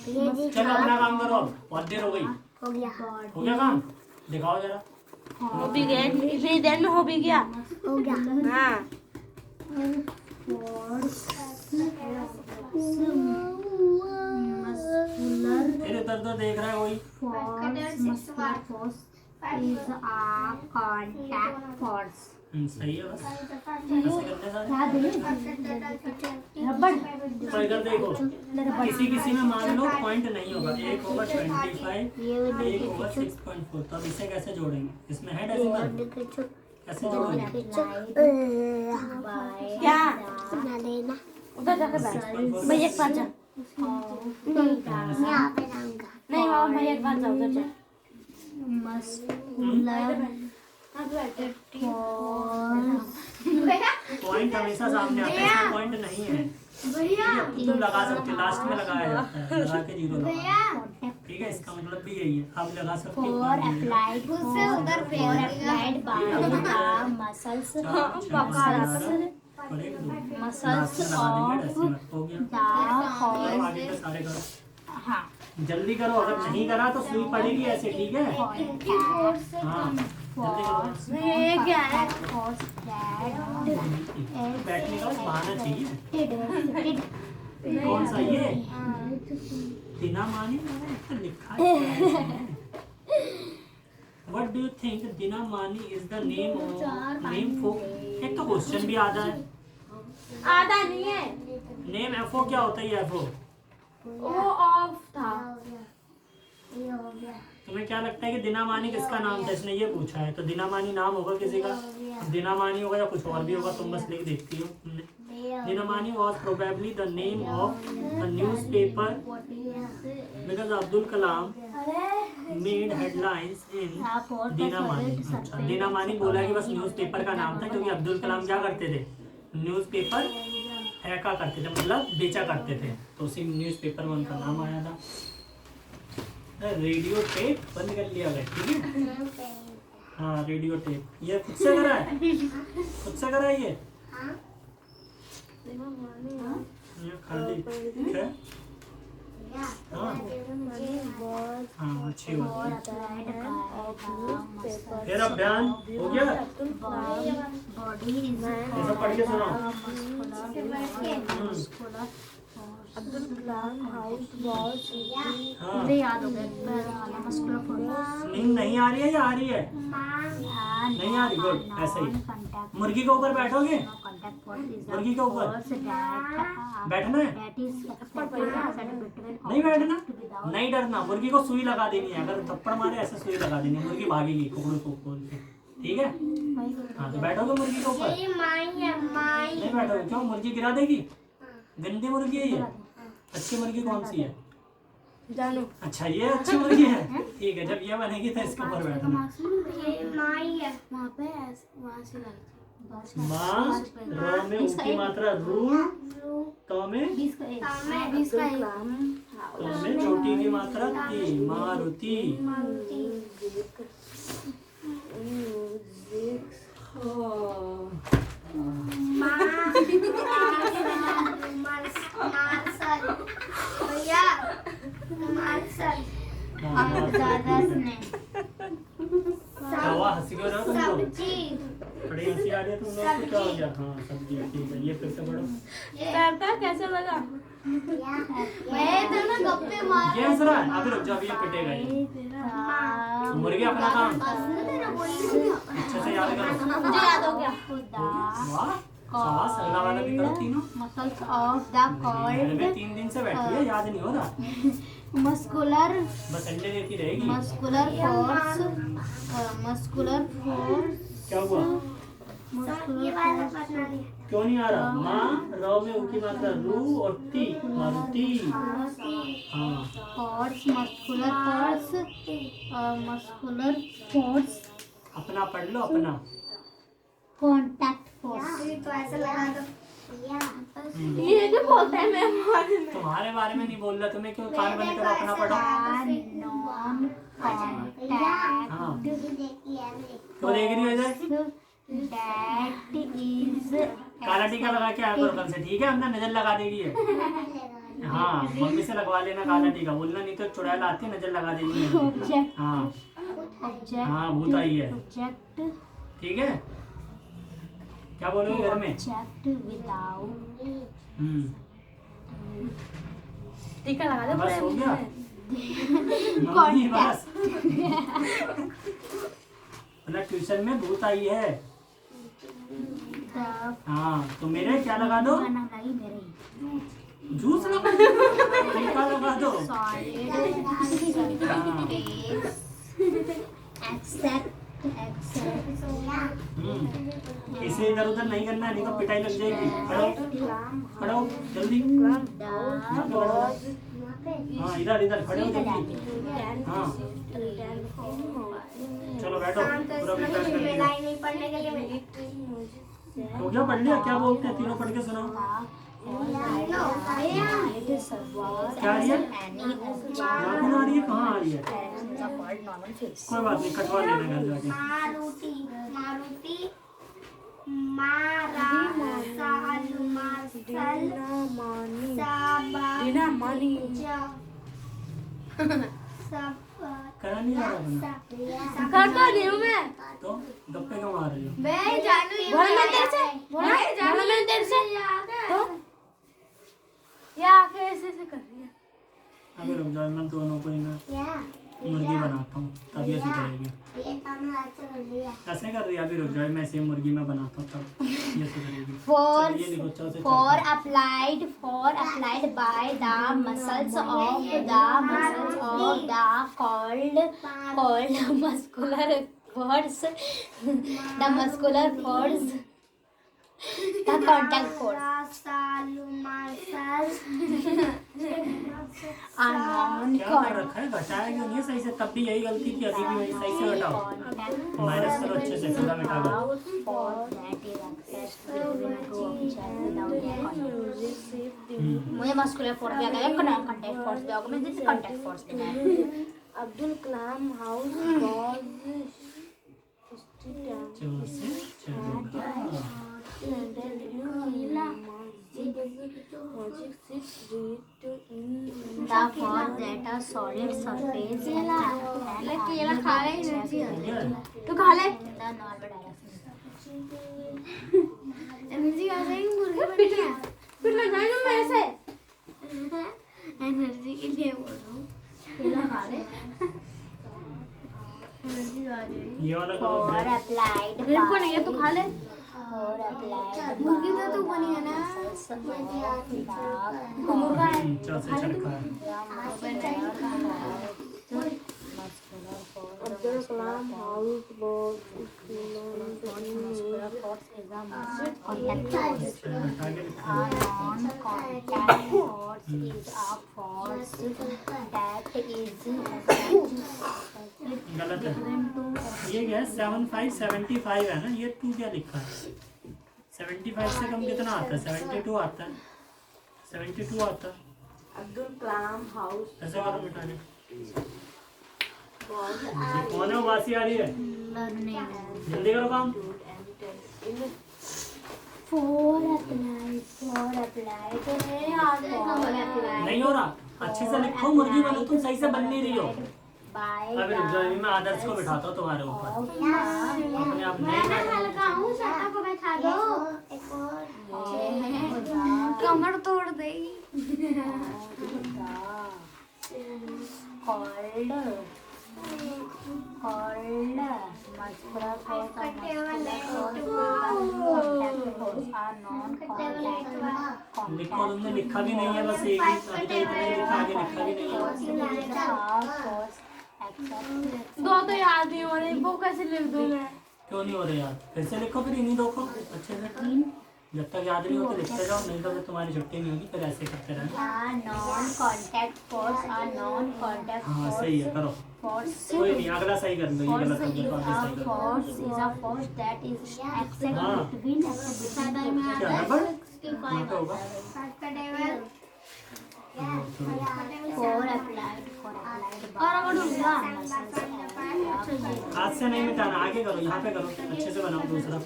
भैया जी चलो अपना काम करो, अब बहुत देर हो गई। हो गया, हो गया काम? दिखाओ जरा। हो भी गया, इतनी देर में हो भी गया। हो गया। हाँ muscular फिर इधर तो देख रहा है वही। muscular force is a contact force. सही है बस, ऐसे करते सारे। क्या दिल रबड़ तो इधर देखो, किसी किसी में मान लो पॉइंट नहीं होगा, एक होगा 25, एक होगा 6.4। तो अब इसे कैसे जोड़ेंगे? इसमें है डेसिमल, कैसे जोड़ेंगे? क्या? ना लेना, उधर जाकर बैठ भैया एक बार जा। मैं यहाँ पे जाऊंगा। नहीं बाबा भैया एक बार जा, उधर जा। muscular पॉइंट हमेशा सामने आता है, इसमें पॉइंट नहीं है। तुम लगा सकते हो, लास्ट में लगाया जाता है, लगा के जीरो लगा। ठीक है, इसका मतलब भी यही है, आप लगा सकते हो। for applied by the muscles और एक दो muscles लास्ट में लगा देंगे of डेसिमल। हो गया। the चलो whole आगे के सारे करो, हाँ जल्दी करो, अगर नहीं करा तो सुई पड़ेगी ऐसे। ठीक है, हाँ जल्दी करो। ये क्या है? force that बैठने का बस बहाना चाहिए। acted कौन सा ये? दिना मानी तो लिखा है। What do you think दिना मानी is the name for? एक तो क्वेश्चन भी आधा है। आधा नहीं है, नेम एफओ क्या होता है? एफओ वो ऑफ था। ये हो गया। तुम्हें क्या लगता है कि दिना मानी किसका नाम था? इसने ये पूछा है, तो दिना मानी नाम होगा किसी का? दिना मानी होगा या कुछ और भी होगा, तुम बस लिख देखती हो। दिना मानी was probably the name of a newspaper because Abdul Kalam made headlines in दिना मानी। अच्छा, दिना मानी बोला कि बस न्यूज़पेपर का नाम था, क्योंकि अब्दुल कलाम क्या करते थे? न्यूज़पेपर हैका करते थे, मतलब बेचा करते थे, तो उसी न्यूज़पेपर में उनका नाम आया था। रेडियो टेप बंद कर लिया गया। ठीक है, हाँ रेडियो टेप। ये खुद से करा है? खुद से करा है ये? ये खाली ठीक है। हाँ हाँ अच्छी बात है। फिर अब ध्यान हो गया, ये सब पढ़ के सुनाओ। अब्दुल कलाम हाउस वॉज हाँ, याद हो गया muscular force नींद नहीं आ रही है या आ रही है? नहीं आ रही, गुड। ऐसे ही मुर्गी के ऊपर बैठोगे, मुर्गी के ऊपर। बैठना है, that is set between नहीं बैठना, object without नहीं डरना। मुर्गी को सुई लगा देनी है, अगर थप्पड़ मारे ऐसे सुई लगा देनी है, मुर्गी भागेगी कुकड़ू को खोल के, ठीक है। हाँ तो बैठोगे मुर्गी के ऊपर, नहीं बैठोगे, क्यों? मुर्गी गिरा देगी, गंदी मुर्गी है ये। अच्छी मुर्गी कौन सी है? जानो अच्छा ये अच्छी मुर्गी है, ठीक है। जब ये बनेगी तो इसके ऊपर बैठना। वहाँ पे वहाँ से लगती माँ, र में ऊ की मात्रा रू, तो में तो में छोटी की मात्रा ती, मारुति। क्या हुआ, हंसी क्यों रहे हो तुम लोग? बड़ी हंसी आ रही है तुम लोग को, क्या हो गया? हाँ सब्जी, ठीक है। ये फिर से पढ़ो। कैसे लगा? ये हंस रहा है, अभी रुक जाओ, अभी ये पिटेगा ये। मुर्गी अपना काम अच्छे से याद करो। मुझे याद हो गया। वाह शाबाश, अगला वाला भी करो तीनों। muscles of the घर में called 3 दिन से बैठी है, याद नहीं हो रहा, muscular बस अंडे देती रहेगी। muscular force क्या हुआ, क्यों नहीं आ रहा? माँ, र में ऊ की मात्रा रू और ती, मारुति। हाँ muscular force अपना पढ़ लो, अपना। contact force ये जो बोलते हैं मैं तुम्हारे बारे में नहीं बोल रहा, तुम्हें क्यों कान बंद करो, अपना पढ़ो। non contact हाँ क्यों देख रही हो इधर? that is काला टीका लगा के आया करो कल से, ठीक है? अंदर नजर लगा देगी है। हाँ मम्मी से लगवा लेना काला टीका, बोलना नहीं तो चुड़ैल आती है, नजर लगा देगी है। object हाँ object हाँ भूत आई है, object ठीक है। क्या बोलोगे घर में? object without टीका लगा दे बस हो पूरे गया मुंह में। मम्मी, बस। मतलब ट्यूशन में भूत आई है। the हाँ तो मेरे क्या लगा दो? गाना गाई मेरे जूस लगा दो, टीका लगा दो। solid accept इसे इधर उधर नहीं करना है, नहीं तो पिटाई लग जाएगी। खड़ो खड़ो जल्दी, यहाँ पे खड़ो। हाँ इधर इधर खड़े हो जल्दी। हाँ चलो बैठो, पूरा प्रिपेयर कर लिया। हो गया, पढ़ लिया? क्या बोलते हैं तीनों, पढ़ के सुनाओ। क्या आ रही है? नाखून आ रही है, कहाँ आ रही है? कोई बात नहीं, कटवा लेना घर जाके। करा नहीं जा रहा करता नहीं हूँ मैं। तो गप्पे क्यों मार रही हो? बोला मैं तेरे से बोला मैं तेरे से तो ये आके ऐसे ऐसे कर रही है। अभी रुक जाओ, मैं दोनों को ही ना मुर्गी बनाता हूँ, तब ये सुधरेगी। ऐसे कर रही है, अभी रुक जाओ, मैं सेम मुर्गी में बनाता हूँ तब ये सुधरेगी। चलो, ये लिखो, चलो से for चलते हैं। applied by the muscles of the called muscular force, the muscular force, the contact force are क्या कर रखा है? घटाया क्यों नहीं है सही से? तब भी यही गलती थी, अभी भी वही। सही से घटाओ, माइनस करो अच्छे से, पूरा मिटा दो। मुझे मस्कुलर फोर्स दिया गया है, कॉन्टैक्ट फोर्स दिया होगा, मुझे कॉन्टैक्ट फोर्स देना है। अब्दुल कलाम हाउस was चलो से चलेगा। The force that a solid surface केला खा रहे हैं। हो गया? तू खा ले। the normal direction. एनर्जी आ जाएगी मुर्गे बनने। फिर मैं जाऊँ मैं ऐसे एनर्जी के लिए बोल रहा हूँ। केला खा ले। एनर्जी आ जाएगी। ये वाला For करो। applied मेरे को नहीं है, तू खा ले। for for applied मुर्गी तो तू बनी है ना। मुर्गा है। चल से चरखा है। Abdul Kalam house board contact force. आगे लिखा A है। non-contact force is a force that is गलत है। equivalent to ये क्या है 75 है ना, ये 2 क्या लिखा है? 75 से कम कितना आता है? 72 आता है। 72 आता है। अब्दुल कलाम हाउस ऐसे करो बेटा ने। ये कौन है वो बासी आ रही है? learning. जल्दी करो काम। For applied, for applied. नहीं हो रहा, अच्छे से लिखो। मुर्गी बनो, तुम सही से बन नहीं रही हो। By अभी रुक जाओ, अभी मैं आदर्श को बिठाता हूँ तुम्हारे ऊपर। अपने आप नहीं बैठो। को बैठा दो। कमर तोड़ देगी। called muscular force or non-contact लिखो, तुमने लिखा भी नहीं है, बस एक ही अभी तक इतना ही लिखा, आगे लिखा भी नहीं है। दो तो याद नहीं हो रही, वो कैसे लिख दूं मैं? क्यों नहीं हो रहे यार? फिर से लिखो, फिर इन्हीं दो को अच्छे से। जब तक याद नहीं हो तो लिखते जाओ, नहीं तो फिर तुम्हारी छुट्टी नहीं होगी। फिर ऐसे करते रहना। non-contact force or non-contact हाँ सही है, करो। force कोई नहीं, अगला सही कर लो। ये गलत हो गया तो आगे सही करो। force is a force that is acted हाँ। between क्या नंबर? हाँ, तो होगा। for applied हाथ से नहीं मिटाना, आगे करो, यहाँ पे करो, अच्छे से बनाओ। दूसरा,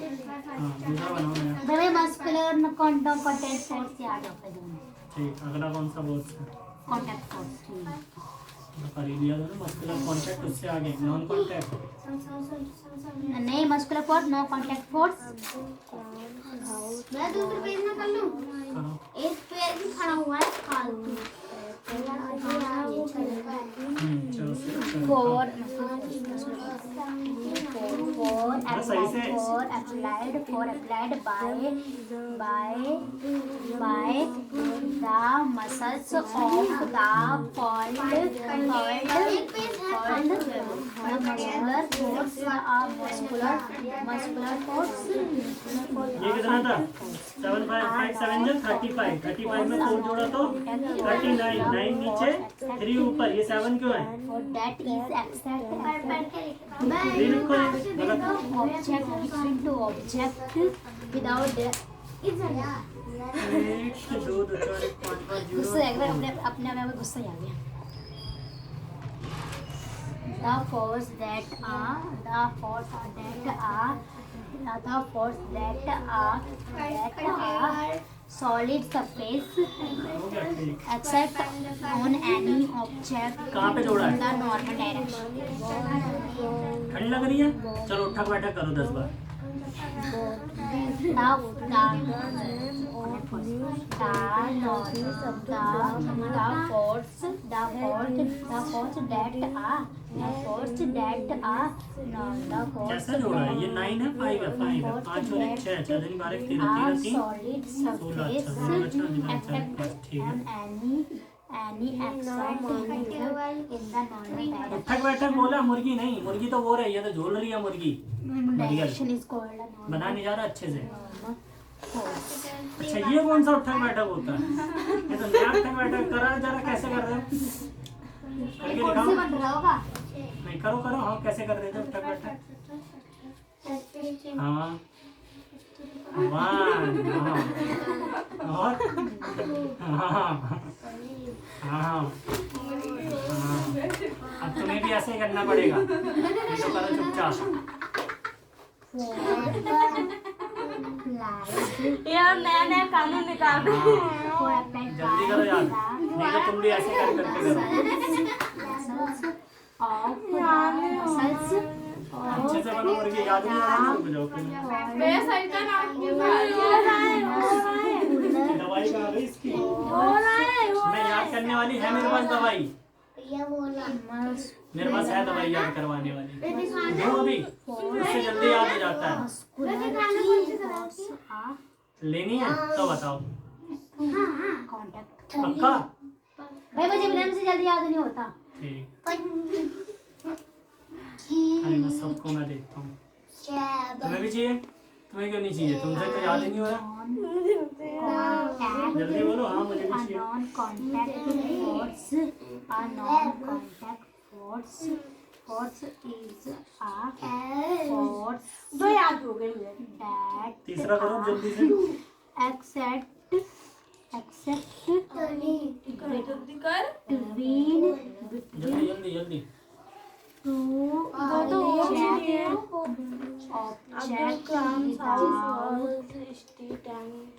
हाँ दूसरा बनाओ नया। भाई मस्कुलर कॉन्टैक्ट फोर्स से आ जाता है दोनों। ठीक, अगला कौन सा बोर्ड है? कॉन्टैक्ट फोर्स कर ही लिया था ना। मस्कुलर कॉन्टैक्ट, उससे आगे नॉन कॉन्टैक्ट। नहीं, muscular force no contact force. मैं दूसरे पेज में कर लूं। करो। एक पेज भी खड़ा हुआ है फालतू। चलो for सही से। applied by the muscles of the called muscular force ये कितना था? 7 5 7 जो 35 35 में 4 जोड़ा तो 39 9 नीचे 3 ऊपर। ये 7 क्यों है? that is exact ये लिखो, ये गलत। object between two object without the 1 2 2 4 5 5 गुस्सा 0। अपने अपने में गुस्सा आ गया। The force that solid surface हो गया, ठीक। except on any object कहाँ पे जोड़ा है? in the normal direction. ठंड लग रही है? चलो उठक बैठक करो 10 बार। कैसा जोड़ा है? ये 9 है, 5 है, 5 है, 5 और 1 6 6 दिन 12 13 13 solid 16। अच्छा, ठीक है। any except in the normal direction. उठक बैठक बोला, मुर्गी नहीं। मुर्गी तो वो रही है, तो झूल रही है मुर्गी। Direction is called a normal बना नहीं जा रहा अच्छे से। force. अच्छा, ये कौन सा उठक बैठक होता है? ये तो नया उठक बैठक करा जरा, कैसे कर रहे हो? करके दिखाओ। नहीं, करो करो। हाँ, कैसे कर रहे थे उठक बैठक? हाँ 1 और हाँ हाँ। अब तुम्हें भी ऐसे ही करना पड़ेगा, नहीं तो करो चुपचाप। यार नया नया कानून निकाल रहे हैं। जल्दी करो यार, नहीं तो तुम भी ऐसे करके करो। अच्छे से बनो, मुर्गी याद नहीं आ रहा। रुक जाओ फिर। मैं सही का नाम दवाई कहाँ गई इसकी? मैं याद करने वाली है मेरे पास दवाई। मेरे पास है दवाई याद करवाने वाली, दो अभी, उससे जल्दी याद हो जाता है। लेनी है तो बताओ। कॉन्टैक्ट पक्का? भाई मुझे बनाने से जल्दी याद नहीं होता। ठीक। अरे मैं सबको मैं देखता हूँ। तुम्हें भी चाहिए? तुम्हें क्यों नहीं चाहिए? तुमसे तो याद ही नहीं हो रहा। जल्दी बोलो। हाँ मुझे भी चाहिए। Non contact force, a non contact force, force is a force दो याद हो गए मुझे। दैट तीसरा करो जल्दी से। एक्सेप्ट जल्दी कर। between जल्दी जल्दी जल्दी। two तो object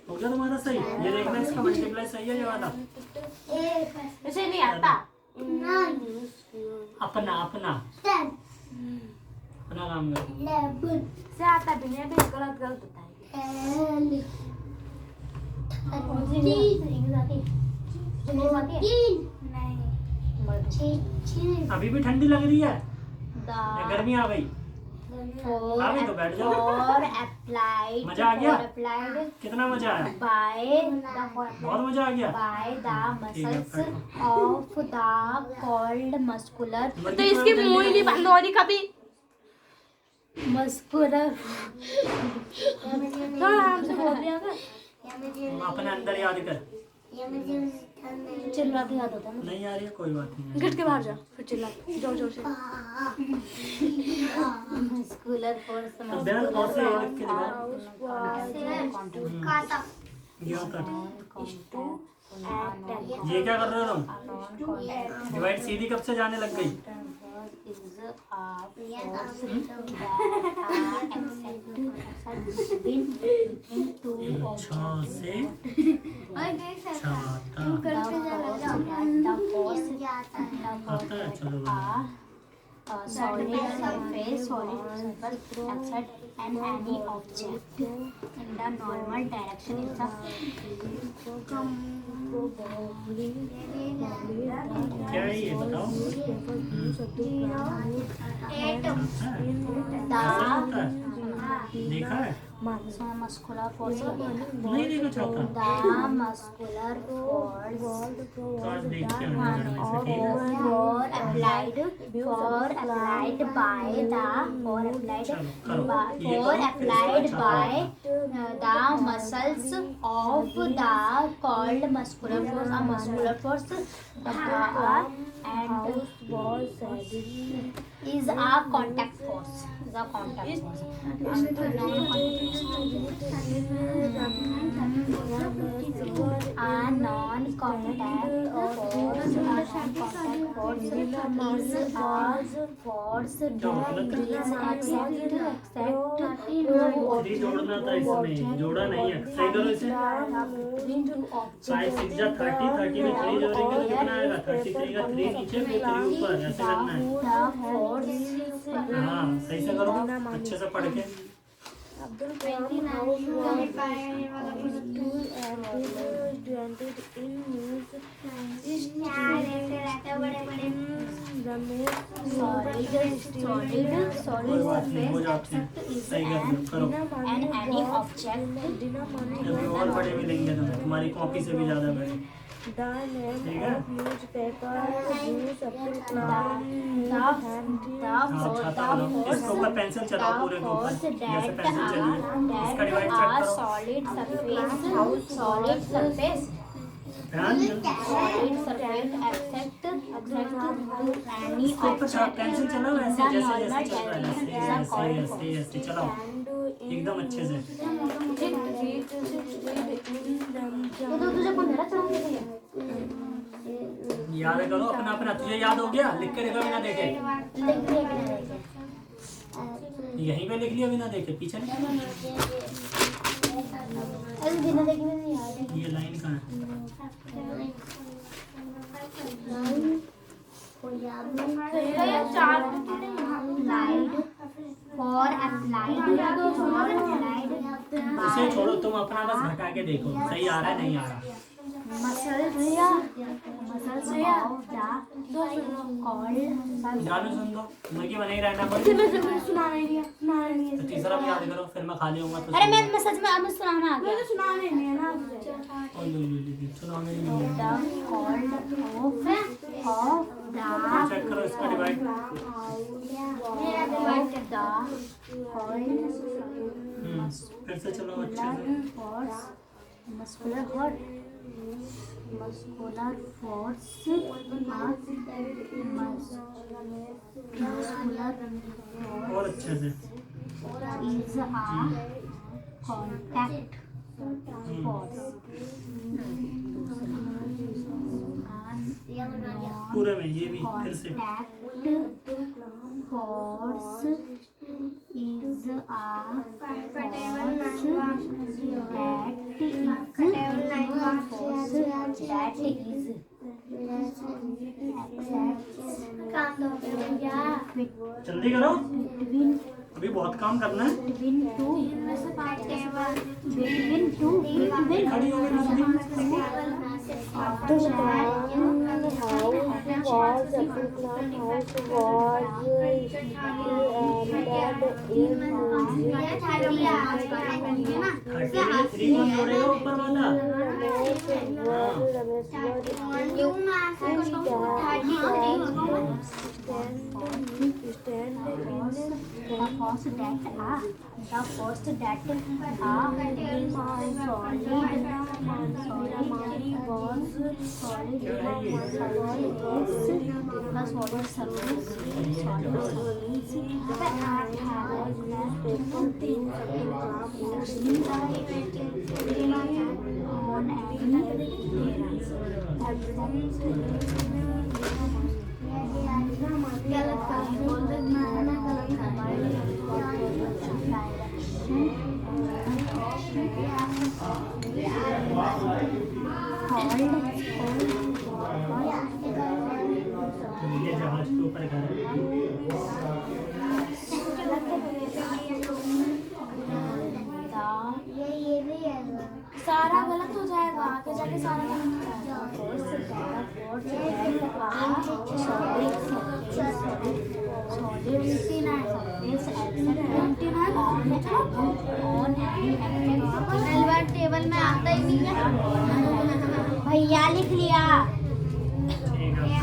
हो गया तुम्हारा सही? ये देखना इसका मल्टीप्लाई सही है ये वाला। मुझे नहीं आता। अपना अपना अपना काम करो। से आता भी नहीं, भी गलत गलत होता है। अभी भी ठंडी लग रही है या गर्मी आ गई? आ गई तो बैठ जाओ। और applied मजा आ गया? applied कितना मजा आया? बहुत मजा आ गया। by the ठीक है, muscles बैठो। of the called muscular तो इसकी मुंह ही नहीं बंद हो रही कभी। muscular तो आराम से बोल दिया कर। तुम अपने अंदर याद कर। चिल्ला के याद होता है ना। नहीं आ रही है कोई बात नहीं। घट के बाहर जा, फिर चिल्ला जोर जोर से। muscular force अब बिना और से याद के दिखाओ। ये क्या कर रहे हो तुम? डिवाइड सीधी कब से जाने लग गई? अच्छा से छाता आता है। चलो solid surface accept and any object in the normal direction is क्या है ये बताओ? देखा है? muscular force नहीं देखा चाहता। the muscular force तो आज देखते हैं घर में से, ठीक है? for applied by the for applied by the muscles of the called muscular force, a muscular force and is a contact force, is a contact force. A non-contact force is a force three जोड़ना था इसमें, जोड़ा नहीं है। सही करो इसे। 5 6 जा 30, 30 में 3 जोड़ेंगे तो कितना आएगा? 33 का 3 नीचे फिर 3 ऊपर, ऐसे करना है। हाँ सही से करो, अच्छे से पढ़ के। कोई बात नहीं, हो जाते हैं। सही करो। and any object अभी और बड़े मिलेंगे तुम्हें, तुम्हारी कॉपी से भी ज्यादा बड़े। ठीक है? हाँ छाता बनाओ। इसके ऊपर पेंसिल चलाओ पूरे के ऊपर, जैसे पेंसिल चली है। इसका डिवाइड चेक करो। solid surface ध्यान दो। solid surface accept any इसके ऊपर object पेंसिल चलाओ ऐसे, जैसे normal जैसे चल रहा है, ऐसे चलाओ एकदम अच्छे से। तुझे कौन मेरा चलाने दिया? याद करो अपना अपना। तुझे याद हो गया? लिख के देखो बिना देखे। यहीं पे लिख लिया बिना देखे, पीछे नहीं। बिना देखे नहीं याद ये लाइन कहाँ है? उसे छोड़ो, तुम अपना बस घटा के देखो सही आ रहा है नहीं आ रहा। muscles muscles of the called गाने सुन दो, मुझे बने ही रहना मुझे पड़ेगा। सुनाना ही नहीं है तो तीसरा भी याद करो, फिर मैं खाली होऊंगा तो अरे मैं सच में अब सुनाना आ गया। मुझे सुनाना ही नहीं है ना सुनाओ मेरी नहीं है। the called of the check करो इसका डिवाइड। फिर से चलो अच्छे से। muscular force muscular और अच्छे से। is a contact force पूरे में ये भी फिर से। contact force is a force that जल्दी करो, between अभी बहुत काम करना है। between two खड़ी हो गई थ्री कौन जोड़ेगा ऊपर वाला? the force that ये जहाज के ऊपर कर सारा गलत हो जाएगा, आगे जाके सारा गलत टेबल में आता ही नहीं है भैया लिख लिया ठीक है, ये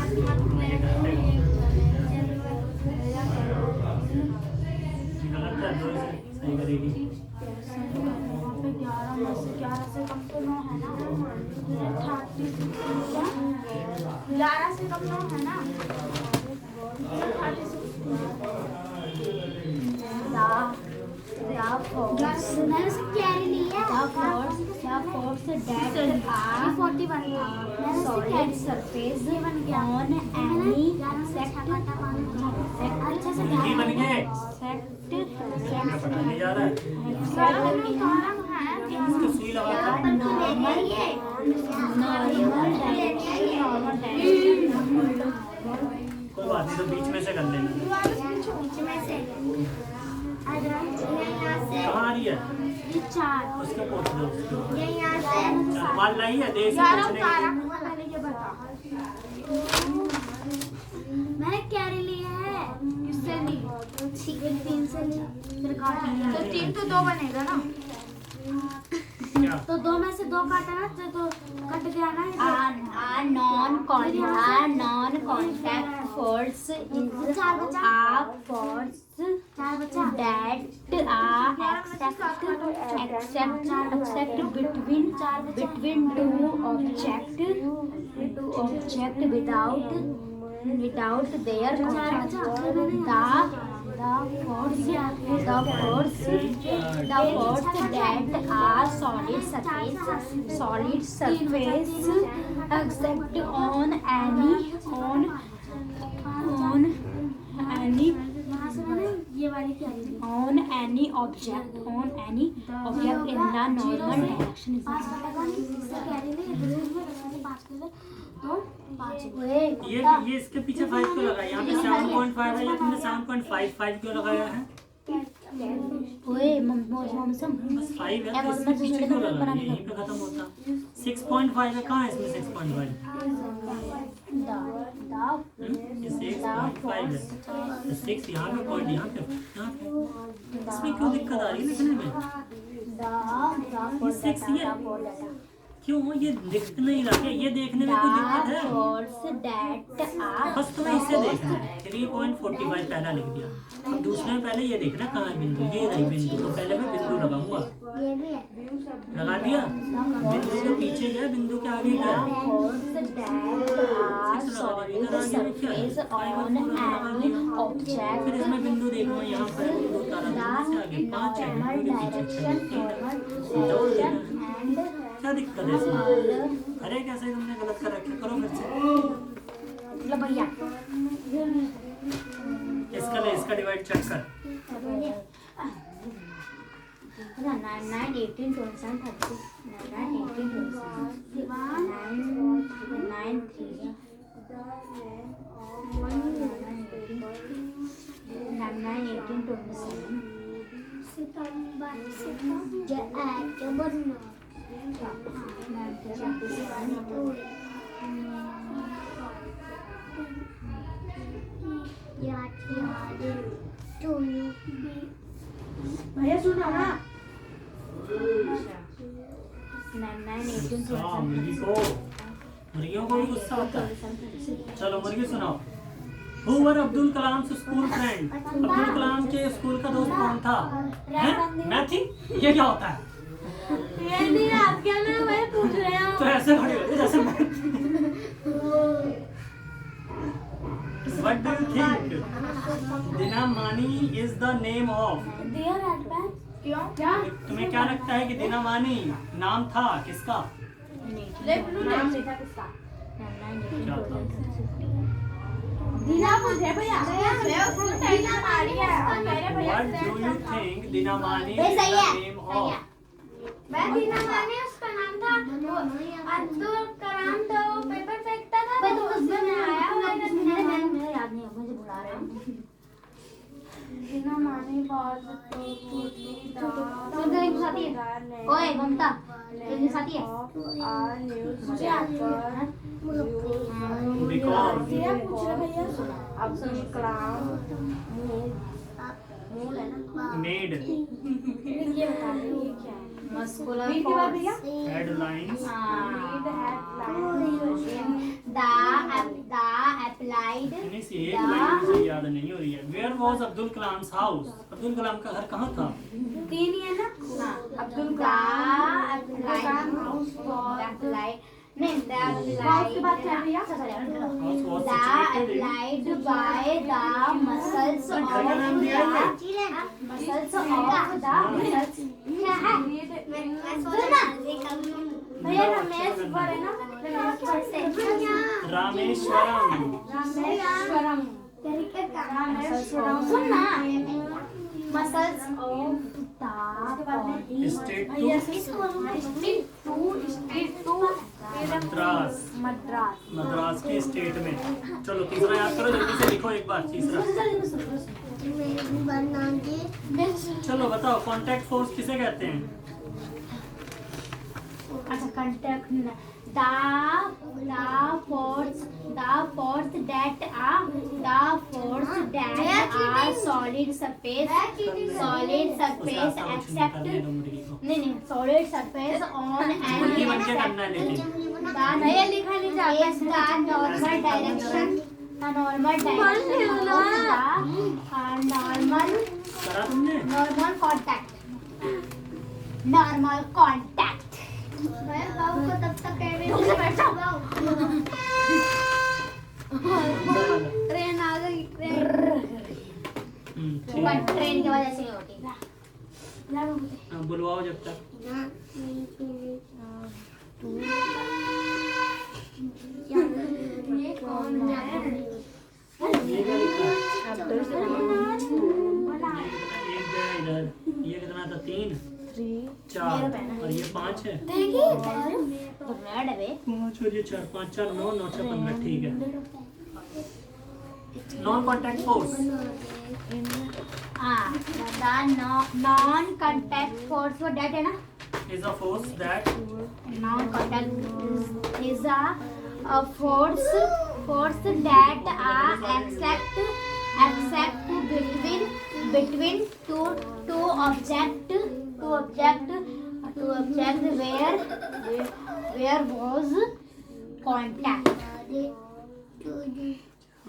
करते हैं। गलत है, दो से सही करेगी। 11 से कम तो 9 है ना, 11 से कम 9 है ना, मैंने से कैरी लिया solid surface on any अच्छे से ये बन गए। नहीं जा रहा है। इसको सुई लगा कर कोई बात नहीं, तो बीच में से कर लेना। कहाँ आ रही है? उसके पोछ दो। चल, माल लाई है, दे इसे पोंछने के लिए। मैंने कैरी लिया है, किससे ली? 3 से ली, फिर काट लिया। तो 3 तो 2 बनेगा ना? क्या? तो 2 में से 2 काटा ना, तो कट गया ना। non-contact force is a force that accept between two object without their contact. The force that a solid surface except on any ये वाली क्या है? on any object in the normal direction is 5 लगा नहीं, इससे carry ले, 5 कर ले, तो 5 ये इसके पीछे 5 क्यों लगा? यहाँ पे 7.5 है, ये तुमने 7.55 क्यों लगाया है? ओए मौसम बस 5 है, तो इसके पीछे क्यों लगा? यहीं पे खत्म होता। 6.5 है, कहाँ है इसमें 6.5? ये 6.5 है, तो 6 यहाँ पे पॉइंट यहाँ पे इसमें क्यों दिक्कत आ रही है लिखने में? क्यों ये दिख नहीं रहा है? ये देखने में कोई दिक्कत है? बस तुम्हें इसे देखना है। 3.45 पहला लिख दिया। अब दूसरे में पहले ये देखना कहाँ है बिंदु, ये रही बिंदु, तो पहले मैं बिंदु लगाऊंगा। लगा दिया? बिंदु के पीछे गया, बिंदु के आगे गया। फिर इसमें बिंदु देखूंगा, यहाँ पर बिंदु तारा से आगे 5 है, बिंदु के पीछे 3 जोड़ देना। क्या दिक्कत है इसमें? अरे कैसे तुमने गलत कर रखा, करो फिर से। भैया इसका ले, इसका डिवाइड चेक कर। 9, 18, 27, 30, 9, 18, 27, 9, 3, 9, 18, 27. भैया सुनो ना। मुर्गियों को भी गुस्सा होता है। चलो मुर्गी सुनाओ। Who were Abdul Kalam school friend? Abdul Kalam के स्कूल का दोस्त कौन था? हैं? मैं थी? ये क्या होता है? ये नहीं आप क्या मैं पूछ रहे हो। तो ऐसे खड़ी हो जैसे मैं। What do you think? दिनामानी is the name of? क्यों? क्या? तुम्हें क्या लगता है कि दिनामानी नाम था किसका? नाम था किसका? क्या था? दीना पूछे भैया। दीना मारी है। What do you think दिनामानी is सही the है, name सही of? है। मैं दीना मानी उसका नाम था। वो अब्दुल कलाम तो पेपर फेंकता था। भाई, तो तुम उसमें उसमें आया हुआ है। मुझे याद नहीं है, मुझे बुला रहे हो। दीना मानी बहुत सुन एक साथी है। ओए ममता, एक साथी है। मुझे आता है। Because दीना पूछ रहे भैया। अब्दुल कलाम made ये बता दो ये क्या है? मस्कुलर वीक के बाद भैया? headlines applied नहीं सी एक लाइन मुझे याद नहीं हो रही है। Where was Abdul Kalam's house? Abdul Kalam का घर कहाँ था? 3 ही है ना? अब्दुल कलाम applied नहीं हाउस के बाद क्या है भैया? House was the situated in applied by the muscles of घर का नाम दिया है? muscles of the muscles क्या है सुनना भैया रमेश पर है ना? रामेश्वरम। रामेश्वरम सुनना muscles of the body State to Madras. Madras की स्टेट में। चलो तीसरा याद करो, जल्दी से लिखो एक बार तीसरा। चलो बताओ कॉन्टैक्ट फोर्स किसे कहते हैं? अच्छा contact the force that are solid surface except नहीं solid surface on मुर्गी बन के करना है लेकिन। भैया लिखा नहीं जाता है the normal direction करा तुमने? normal contact मैं बाबू को तब तक कह रही हूँ बैठो ट्रेन आ गई ट्रेन ट्रेन की वजह से होती है हाँ, बुलवाओ जब तक। ये कौन है? ये क्या लिखा है? अब्दुल एक गया इधर। ये कितना था? 3 4 और ये 5 है। देखिए तो रेड है 5 और ये 4 5 4 9 9 6 15 ठीक है। Non contact force non contact force वो डेट है ना is a force that non contact is a force force that are exact between two object where was contact.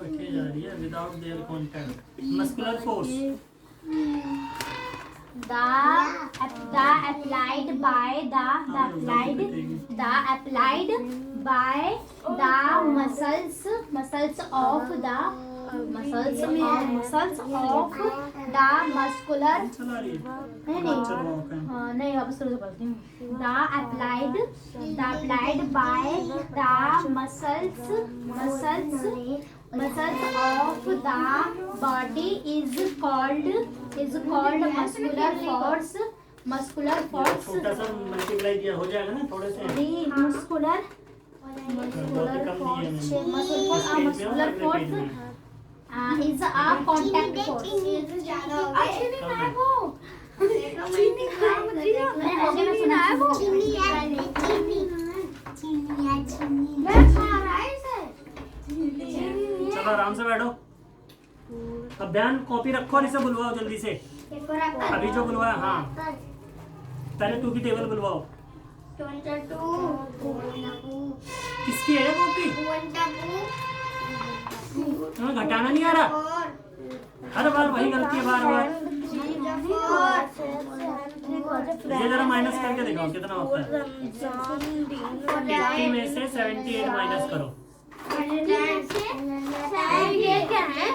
रखी जा रही है without their contact. Muscular force. The applied by the muscles of the muscular चला रही है. नहीं अब शुरू से बोलती हूँ. The applied by the muscles of the body is called muscular force. छोटा सा मल्टीप्लाई किया हो जाएगा ना थोड़े से. muscular force is a contact force. चलो आराम से बैठो. अब ध्यान कॉपी रखो और इसे बुलवाओ जल्दी से. अभी जो बुलवाया. हाँ पहले 2 की टेबल बुलवाओ. किसकी है कॉपी? हाँ घटाना नहीं आ रहा. हर बार वही गलती है बार बार. ये जरा माइनस करके दिखाओ कितना होता है. 80 में से 78 माइनस करो. ये क्या है?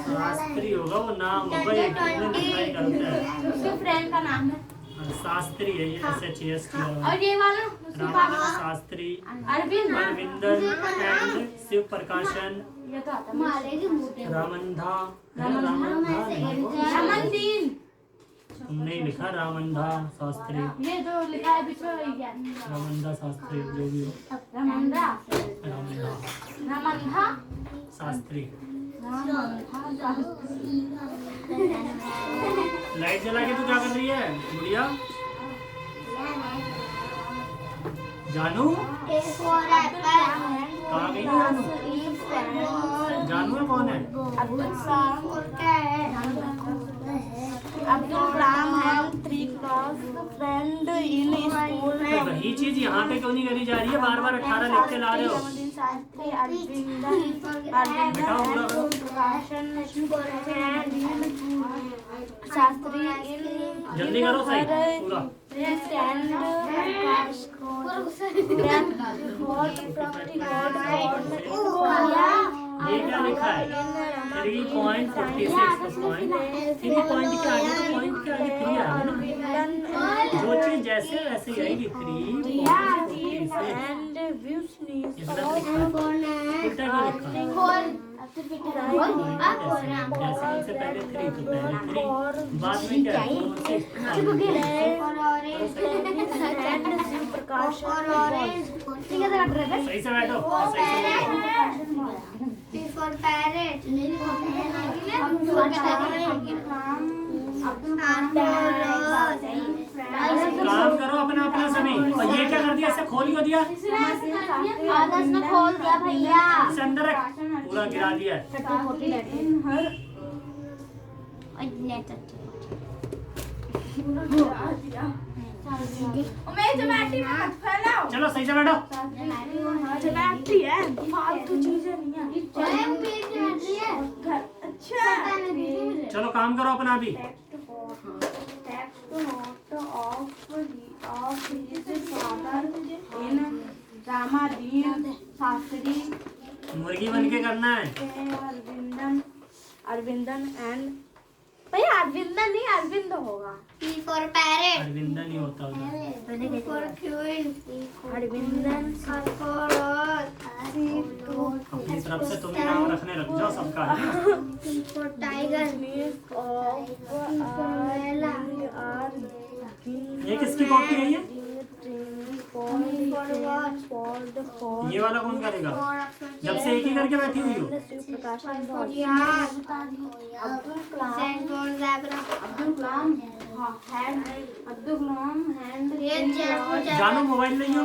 शास्त्री होगा वो नाम होगा. ये लिखाई करता है. उसके फ्रेंड का नाम है. शास्त्री है ये. SHAS और ये वाला उसके पापा शास्त्री. अरविंद अरविंदन एंड शिव प्रकाशन. ये तो आता रामंधा. रामंदीन. तुमने ही लिखा रामंधा शास्त्री. ये जो लिखा है बीच में वही है. रामंधा शास्त्री जो भी हो. रामंदा शास्त्री. लाइट जला के तू क्या कर रही है गुड़िया? जानू कहाँ गई है? जानू है कौन है? अब्दुल कलाम है 3 क्लास फ्रेंड इन स्कूल. तो वही चीज यहाँ पे क्यों नहीं करी जा रही है? बार बार 18 लिख के ला रहे हो. शास्त्री जल्दी करो सही पूरा. ये क्या लिखा है? 3.46 पॉइंट. 3 पॉइंट के आगे तो पॉइंट के आगे 3 आएगा ना. जो चीज जैसे वैसे ही आएगी. 3.46. उल्टा क्यों लिखा? डेसिमल से पहले 3 तो पहले 3 बाद में क्या है? सही से बैठो. सही से काम करो अपना अपना समय. और ये क्या कर दिया? ऐसे खोल क्यों दिया? खोल दिया भैया. इसे अंदर रख. पूरा गिरा दिया है. चलो सही से बैठो. चलो काम करो अपना भी. शास्त्री मुर्गी बन के करना है. अरविंदन एंड भैया अरविंदन नहीं अरविंद होगा. अरविंदन ही होता होगा. अरविंदन अपनी तरफ से तुम्हें नाम रखने रख जाओ सबका. ये किसकी कॉपी है? ये ये वाला कौन करेगा? जब से एक ही करके बैठी हुई हो। जानो मोबाइल नहीं हो।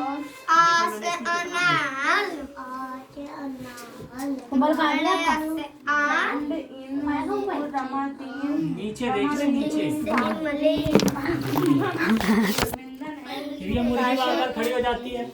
नीचे देख ले नीचे। ये मुर्गी बार बार खड़ी हो जाती है।